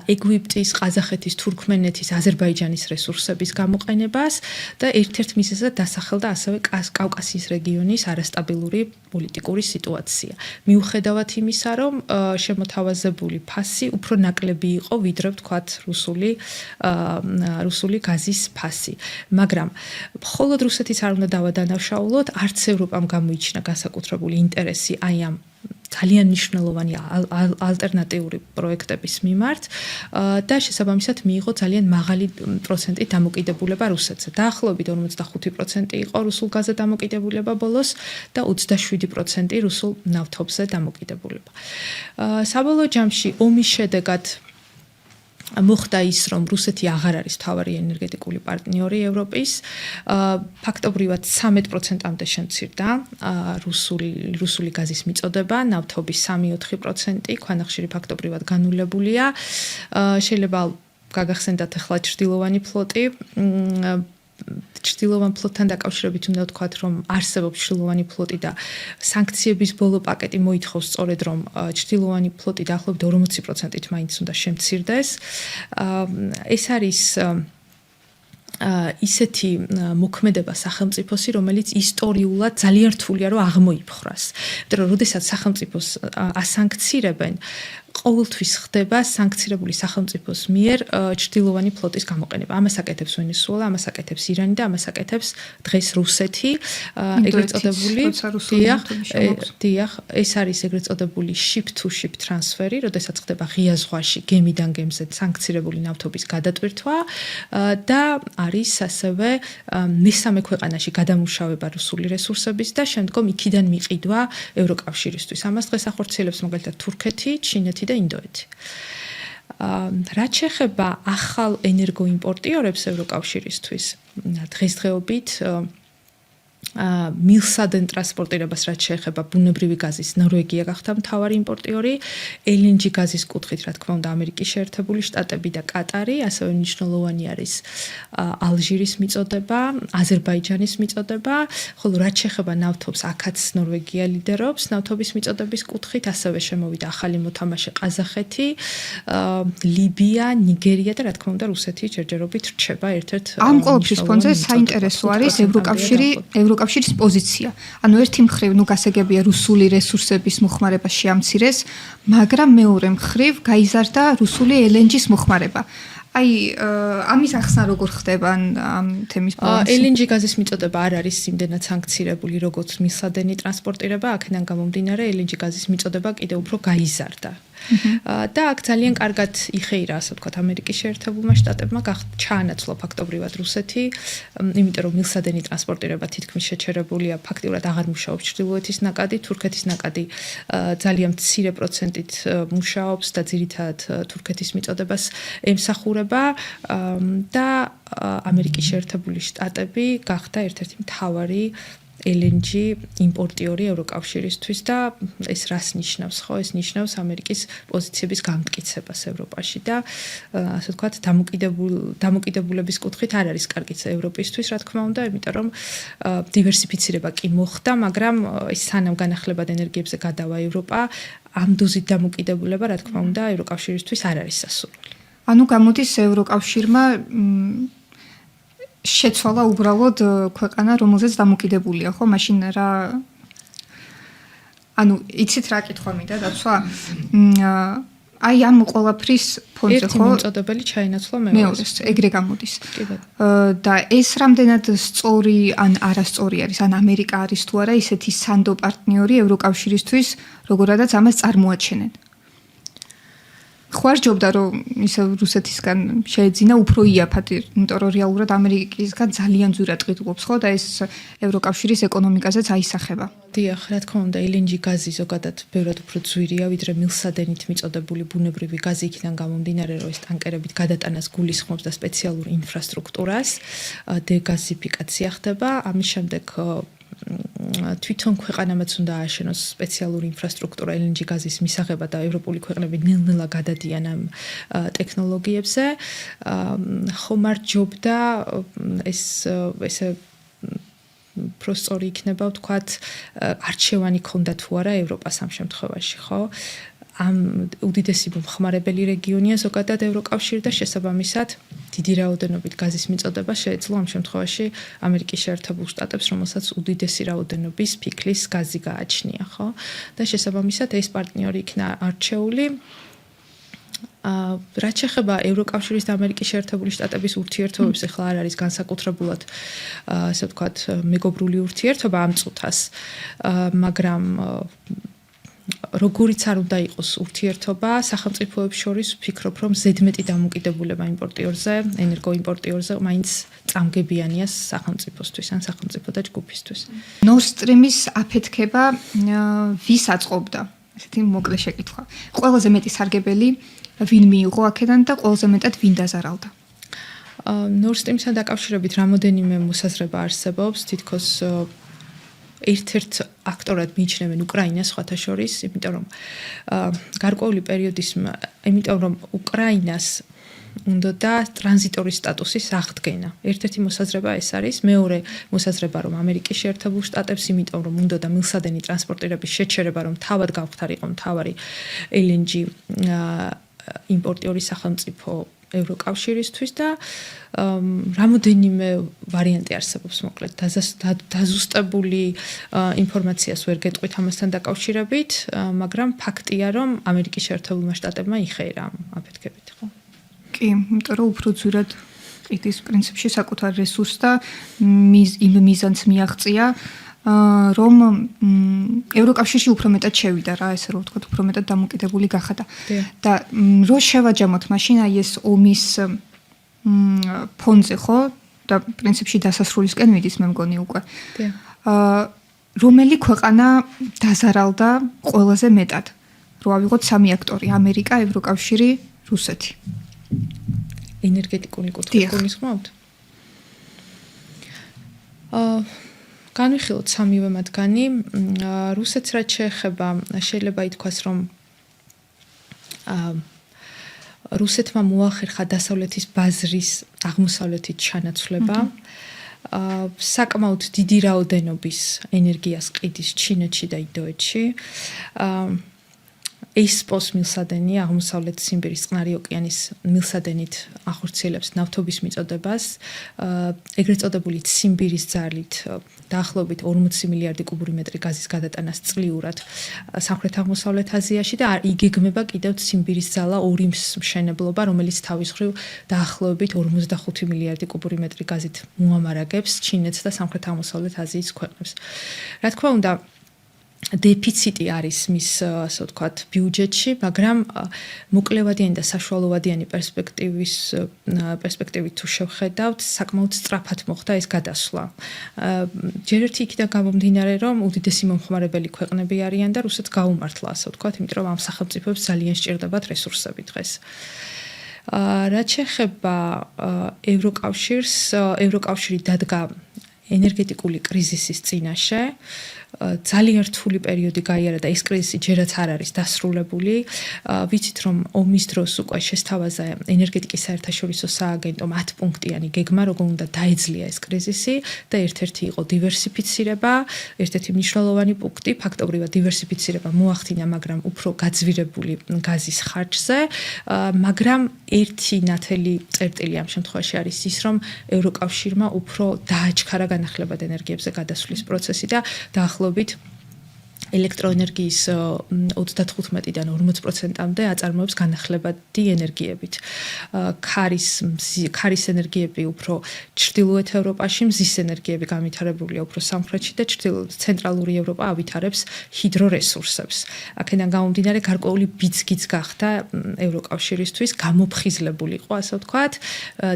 ეგვიპტის, ყაზახეთის, თურქმენეთის, აზერბაიჯანის რესურსების გამოყენებას და ერთ-ერთ მიზეზად დასახელდა ასევე კავკასიის რეგიონის არასტაბილური პოლიტიკური სიტუაცია. მიუხედავად იმისა, რომ შემოთავაზებული ფასი უფრო ნაკლები იყო, ვიდრე ვთქვათ რუსული გაზის ფასი. მაგრამ მხოლოდ რუსეთის არ უნდა დავადანაშაულოთ, არც ევროპამ გამოიჩინა განსაკუთრებული ინტერესი აი ამ ძალიან მნიშვნელოვანი ალტერნატიული პროექტების მიმართ და შესაბამისად მიიღო ძალიან მაღალი პროცენტი დამოკიდებულება რუსეთზე. დაახლოებით 45% იყო რუსულ გაზზე დამოკიდებულება ბოლოს და 27% რუსულ ნავთობზე დამოკიდებულება. საბოლოო ჯამში ომის შედეგად მოხდა ის, რომ რუსეთი აღარ არის მთავარი ენერგეტიკული პარტნიორი ევროპის. ფაქტობრივად 13%-მდე შემცირდა რუსული გაზის მიწოდება, ნავთობის 3-4%, ქვანახშირი ფაქტობრივად განულებულია. შეიძლება გაგახსენდათ ახლა ჭრდილოვანი ფლოტი. ჭრდილოვან ფლოტთან დაკავშირებით უნდა ვთქვათ, რომ არსებობს ჭრდილოვანი ფლოტი და სანქციების ბოლო პაკეტი მოითხოვს სწორედ, რომ ჭრდილოვანი ფლოტი დაახლოებით 40%-ით მაინც უნდა შემცირდეს. ეს არის ისეთი მოქმედება სახელმწიფოსი, რომელიც ისტორიულად ძალიან რთულია, რომ აღმოიფხრას. იმიტომ რომ როდესაც სახელმწიფოს ასანქცირებენ, ყოველთვის ხდება სანქცირებული სახელმწიფოს მიერ ჭრდილოვანი ფლოტის გამოყენება. ამას აკეთებს ვენესუელა, ამას აკეთებს ირანი და ამას აკეთებს დღეს რუსეთი. ეგრეთ წოდებული დიახ, ეს არის ეგრეთ წოდებული ship to ship ტრანსფერი, როდესაც ხდება ღია ზღვაში გემიდან გემზე სანქცირებული ნავთობის გადატვირთვა და არის ასევე მესამე ქვეყანაში გადამუშავება რუსული რესურსების და შემდგომ იქიდან მიყიდვა ევროკავშირისთვის. ამას დღეს ახორციელებს მაგალითად თურქეთი, ჩინეთი და ინდოეთი. რაც შეეხება ახალ ენერგოიმპორტიორებს ევროკავშირისთვის, დღესდღეობით მილსადენ ტრანსპორტირებას რაც შეეხება ბუნებრივი გაზის ნორვეგია გახდა მთავარი იმპორტიორი, LNG გაზის კუთხით რა თქმა უნდა ამერიკის შეერთებული შტატები და კატარი, ასევე მნიშვნელოვანი არის ალჟირის მიწოდება, აზერბაიჯანის მიწოდება, ხოლო რაც შეეხება ნავთობს, აქაც ნორვეგია ლიდერობს ნავთობის მიწოდების კუთხით, ასევე შემოვიდა ახალი მოთამაშე ყაზახეთი, ლიბია, ნიგერია და რა თქმა უნდა რუსეთი ჯერჯერობით რჩება ერთ-ერთ ამ ყოველთვის ფონზე საინტერესო არის ევროკავშირის პოზიცია. ანუ ერთი მხრივ გასაგებია რუსული რესურსების მოხმარება შეამცირეს, მაგრამ მეორე მხრივ გაიზარდა რუსული LNG-ის მოხმარება. აი, ამის ახსნა როგორ ხდება ამ თემის ბალანსი? LNG გაზის მიწოდება არ არის იმდენად სანქცირებული, როგორც მილსადენი ტრანსპორტირება, აქედან გამომდინარე LNG გაზის მიწოდება კიდევ უფრო გაიზარდა. და აქ ძალიან კარგად იხეირა, ასე ვთქვათ, ამერიკის შეერთებულმა შტატებმა ჩაანაცვლა ფაქტობრივად რუსეთი, იმიტომ რომ მილსადენი ტრანსპორტირება თითქმის შეჩერებულია, ფაქტიურად აღარ მუშაობს ჩრდილოეთის ნაკადი, თურქეთის ნაკადი ძალიან მცირე პროცენტით მუშაობს და ძირითადად თურქეთის მიწოდებას ემსახურება და ამერიკის შეერთებული შტატები გახდა ერთ-ერთი მთავარი LNG იმპორტიორი ევროკავშირისთვის და ეს რას ნიშნავს, ხო? ეს ნიშნავს ამერიკის პოზიციების გამტკიცებას ევროპაში და ასე ვთქვათ, დამოკიდებულების კუთხით არ არის კარგიც ევროპისთვის, რა თქმა უნდა, იმიტომ რომ დივერსიფიცირება კი მოხდა, მაგრამ ეს სანამ განახლებად ენერგიებზე გადავა ევროპა, ამ დოზით დამოკიდებულება, რა თქმა უნდა, ევროკავშირისთვის არ არის სასურველი. ანუ გამოდის ევროკავშირმა შეცვალა უბრალოდ ქვეყანა, რომელზეც დამოკიდებულია, ხო? მაშინ რა ანუ იცით რა კითხვა მინდა დაცვა? აი ამ ყველაფრის ფონზე ხო? ერთი მომწოდებელი ჩაინაცვლა მეორეს. ეგრე გამოდის. და ეს რამდენად სწორი ან არასწორი არის, ან ამერიკა არის თუ არა ისეთი სანდო პარტნიორი ევროკავშირისთვის, როგორადაც ამას წარმოაჩენენ? ხوار ჯობდა რომ ისე რუსეთისგან შეეძინა უფრო იაფად, იმიტომ რომ რეალურად ამერიკისგან ძალიან ძვირად ყიდულობს, ხო და ეს ევროკავშირის ეკონომიკაზეც აისახება. დიახ, რა თქმა უნდა, LNG გაზი ზოგადად ბევრად უფრო ძვირია, ვიდრე მილსადენით მიწოდებული ბუნებრივი გაზი, იქიდან გამომდინარე, რომ ეს ტანკერებით გადატანას გულისხმობს და სპეციალურ ინფრასტრუქტურას, დეგაზიფიკაცია ხდება, ამის შემდეგ თვითონ ქვეყანამაც უნდა ააშენოს სპეციალური ინფრასტრუქტურა LNG გაზის მისაღებად და ევროპული ქვეყნები ნელ-ნელა გადადიან ამ ტექნოლოგიებზე. ხომ არ ჯობდა ესე პროსტორი იქნება ვთქვათ არჩევანი ქონდა თუ არა ევროპას ამ შემთხვევაში, ხო? ამ უდიდესი მომხმარებელი რეგიონია ზოგადად ევროკავშირი და შესაბამისად დიდი რაოდენობით გაზის მიწოდება შეეძლო ამ შემთხვევაში ამერიკის შეერთებულ შტატებს, რომელსაც უდიდესი რაოდენობის ფიქლის გაზი გააჩნია, ხო? და შესაბამისად ეს პარტნიორი იქნა არჩეული. რაც შეეხება ევროკავშირის და ამერიკის შეერთებული შტატების ურთიერთობებს, ახლა არ არის განსაკუთრებულად ასე ვთქვათ მეგობრული ურთიერთობა ამ წუთას, მაგრამ როგორიც არ უნდა იყოს ურთიერთობა სახელმწიფოებს შორის, ვფიქრობ, რომ ზედმეტი დამოკიდებულება იმპორტიორზე, ენერგოიმპორტიორზე მაინც წამგებიანია სახელმწიფოსთვის ან სახელმწიფო და ჯგუფისთვის. Nord Stream-ის აფეთქება ვის აწყობდა? ესეთი მოკლე შეკითხვა. ყველაზე მეტი სარგებელი ვინ მიიღო აქედან და ყველაზე მეტად ვინ დაზარავდა? Nord Stream-სთან დაკავშირებით რამოდენიმე მოსაზრება არსებობს, თითქოს ერთ-ერთ აქტორად მიიჩნევენ უკრაინას სხვათა შორის, იმიტომ რომ გარკვეული პერიოდის, იმიტომ რომ უკრაინას უნდა და ტრანზიტორის სტატუსის აღდგენა. ერთ-ერთი მოსაზრება ეს არის, მეორე მოსაზრება რომ ამერიკის შეერთებულ შტატებს, იმიტომ რომ უნდა და მილსადენი ტრანსპორტირების შეჩერება, რომ თავად გავხდარიყო მთავარი LNG იმპორტიორი სახელმწიფო ევროკავშირისთვის და რამოდენიმე ვარიანტი არსებობს მოკლედ დაზუსტებული ინფორმაციას ვერ გეტყვით ამასთან დაკავშირებით, მაგრამ ფაქტია რომ ამერიკის შეერთებულმა შტატებმა იხეირა ამ აფეთქებით, ხო? კი, იმიტომ რომ უფრო ძვირად ყიდის პრინციპში საკუთარ რესურსს და იმ მიზანს მიაღწია, რომ ევროკავშირში უფრო მეტად შევიდა რა, ესე რომ ვთქვათ, უფრო მეტად დამოკიდებული გახადა. და რო შევაჯამოთ მაშინ აი ეს ომის ფონზე, ხო? და პრინციპში დასასრულისკენ მიდის, მე მგონი უკვე. რომელი ქვეყანა დაზარავდა ყველაზე მეტად? რო ავიღოთ სამი აქტორი: ამერიკა, ევროკავშირი, რუსეთი. ენერგეტიკული კუთხით გულისხმობთ? განვიხილოთ სამივე მათგანი. რუსეთს რაც შეეხება, შეიძლება ითქვას, რომ რუსეთმა მოახერხა დასავლეთის ბაზრის აღმოსავლეთით ჩანაცვლება. საკმაოდ დიდი რაოდენობის ენერგიას ყიდის ჩინეთში და ინდოეთში. ესპოს მილსადენი აღმოსავლეთ ციმბირის წყნარი ოკეანის მილსადენით ახორციელებს ნავთობის მიწოდებას, ეგრეთ წოდებული ციმბირის ძალით დაახლოებით 40 მილიარდი კუბური მეტრი გაზის გადატანას წლიურად სამხრეთ აღმოსავლეთ აზიაში და იგეგმება კიდევ ციმბირის ძალა 2 მშენებლობა, რომელიც თავის მხრივ დაახლოებით 45 მილიარდი კუბური მეტრი გაზით მოამარაგებს ჩინეთს და სამხრეთ აღმოსავლეთ აზიის ქვეყნებს. რა თქმა უნდა, დეფიციტი არის მის, ასე ვთქვათ, ბიუჯეტში, მაგრამ მოკლევადიანი და საშუალოვადიანი პერსპექტივით თუ შევხედავთ, საკმაოდ სწრაფად მოხდა ეს გადასვლა. ჯერ ერთი იქიდან გამომდინარე, რომ უდიდესი მომხმარებელი ქვეყნები არიან და რუსეთს გაუმართლა, ასე ვთქვათ, იმიტომ რომ ამ სახელმწიფოებს ძალიან სჭირდებათ რესურსები დღეს. რაც შეეხება ევროკავშირს, ევროკავშირი დადგა ენერგეტიკული კრიზისის წინაშე. ძალიან რთული პერიოდი გაიარა და ეს კრიზისი ჯერაც არ არის დასრულებული. ვიცით რომ ომის დროს უკვე შესთავაზა ენერგეტიკის საერთაშორისო სააგენტო 10 პუნქტიანი გეგმა, როგორ უნდა დაეძლია ეს კრიზისი და ერთ-ერთი იყო დივერსიფიცირება, ერთ-ერთი მნიშვნელოვანი პუნქტი, ფაქტობრივად დივერსიფიცირება მოახდინა, მაგრამ უფრო გაძვირებული გაზის ხარჯზე, მაგრამ ერთი ნათელი წერტილი ამ შემთხვევაში არის ის, რომ ევროკავშირმა უფრო დააჩქარა განახლებად ენერგიებზე გადასვლის პროცესი და დაახლოებით ელექტროენერგიის 35-დან 40%-მდე აწარმოებს განახლებადი ენერგიებით. ქარის ენერგიები უფრო ჩრდილოეთ ევროპაში, მზის ენერგიები განვითარებულია უფრო სამხრეთში და ცენტრალური ევროპა ავითარებს ჰიდრორესურსებს. აქედან გამომდინარე, გარკვეული ბიძგიც გახდა ევროკავშირისთვის, გამოფხიზლებულიყო, ასე ვთქვათ,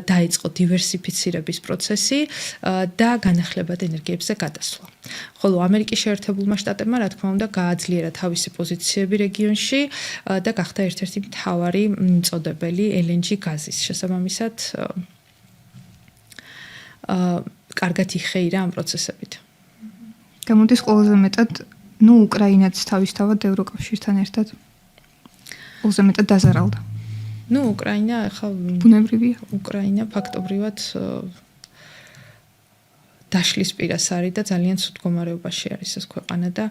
დაიწყო დივერსიფიცირების პროცესი და განახლებად ენერგიებზე გადასვლა. ხოლო ამერიკის შეერთებულმა შტატებმა, რა თქმა უნდა, გააძლიერა თავისი პოზიციები რეგიონში და გახდა ერთ-ერთი მთავარი მწოდებელი LNG გაზის. შესაბამისად, კარგად იხეირა ამ პროცესებით. გამოდის ყველაზე მეტად უკრაინაც თავისთავად ევროკავშირთან ერთად. ყველაზე მეტად დაზარალდა. უკრაინა ახლა ბუნებრივია. უკრაინა ფაქტობრივად დაშლის პირას არის და ძალიან ცუდ მდგომარეობაში არის ეს ქვეყანა და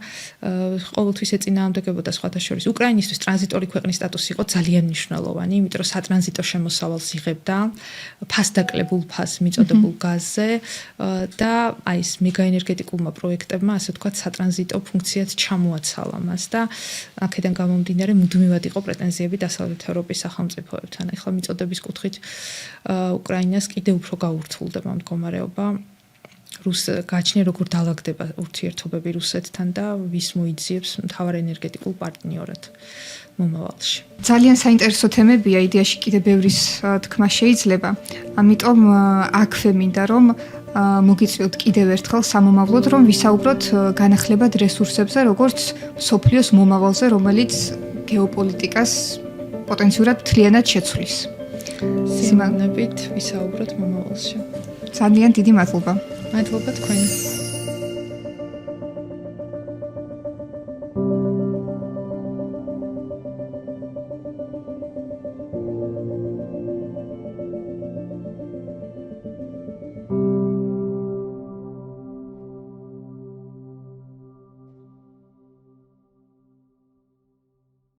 ყოველთვის ეწინააღმდეგებოდა სხვათა შორის უკრაინისთვის ტრანზიტორი ქვეყნის სტატუსი იყო ძალიან მნიშვნელოვანი, იმიტომ რომ სატრანზიტო შემოსავალს იღებდა ფასდაკლებულ ფას მიწოდებულ გაზზე და აი ეს მეგაენერგეტიკულმა პროექტებმა ასე ვთქვათ სატრანზიტო ფუნქციაც ჩამოაცალა მას და აქედან გამომდინარე მუდმივად იყო პრეტენზიები დასავლეთ ევროპის სახელმწიფოებთან. ახლა მიწოდების კუთხით უკრაინას კიდევ უფრო გაურთულდება მდგომარეობა. გაჩნია როგორ დაალაგდება ურთიერთობები რუსეთთან და ვის მოიძიებს მთავარ ენერგეტიკულ პარტნიორად მომავალში. ძალიან საინტერესო თემებია, იდეაში კიდე ბევრის თქმა შეიძლება. ამიტომ აქვე მინდა რომ მოგიწვიოთ კიდევ ერთხელ სამომავლოდ რომ ვისაუბროთ განახლებად რესურსებზე, როგორც მსოფლიოს მომავალზე, რომელიც გეოპოლიტიკას პოტენციურად მთლიანად შეცვლის. სიმაგნებით ვისაუბროთ მომავალში. ძალიან დიდი მადლობა. მადლობა თქვენ.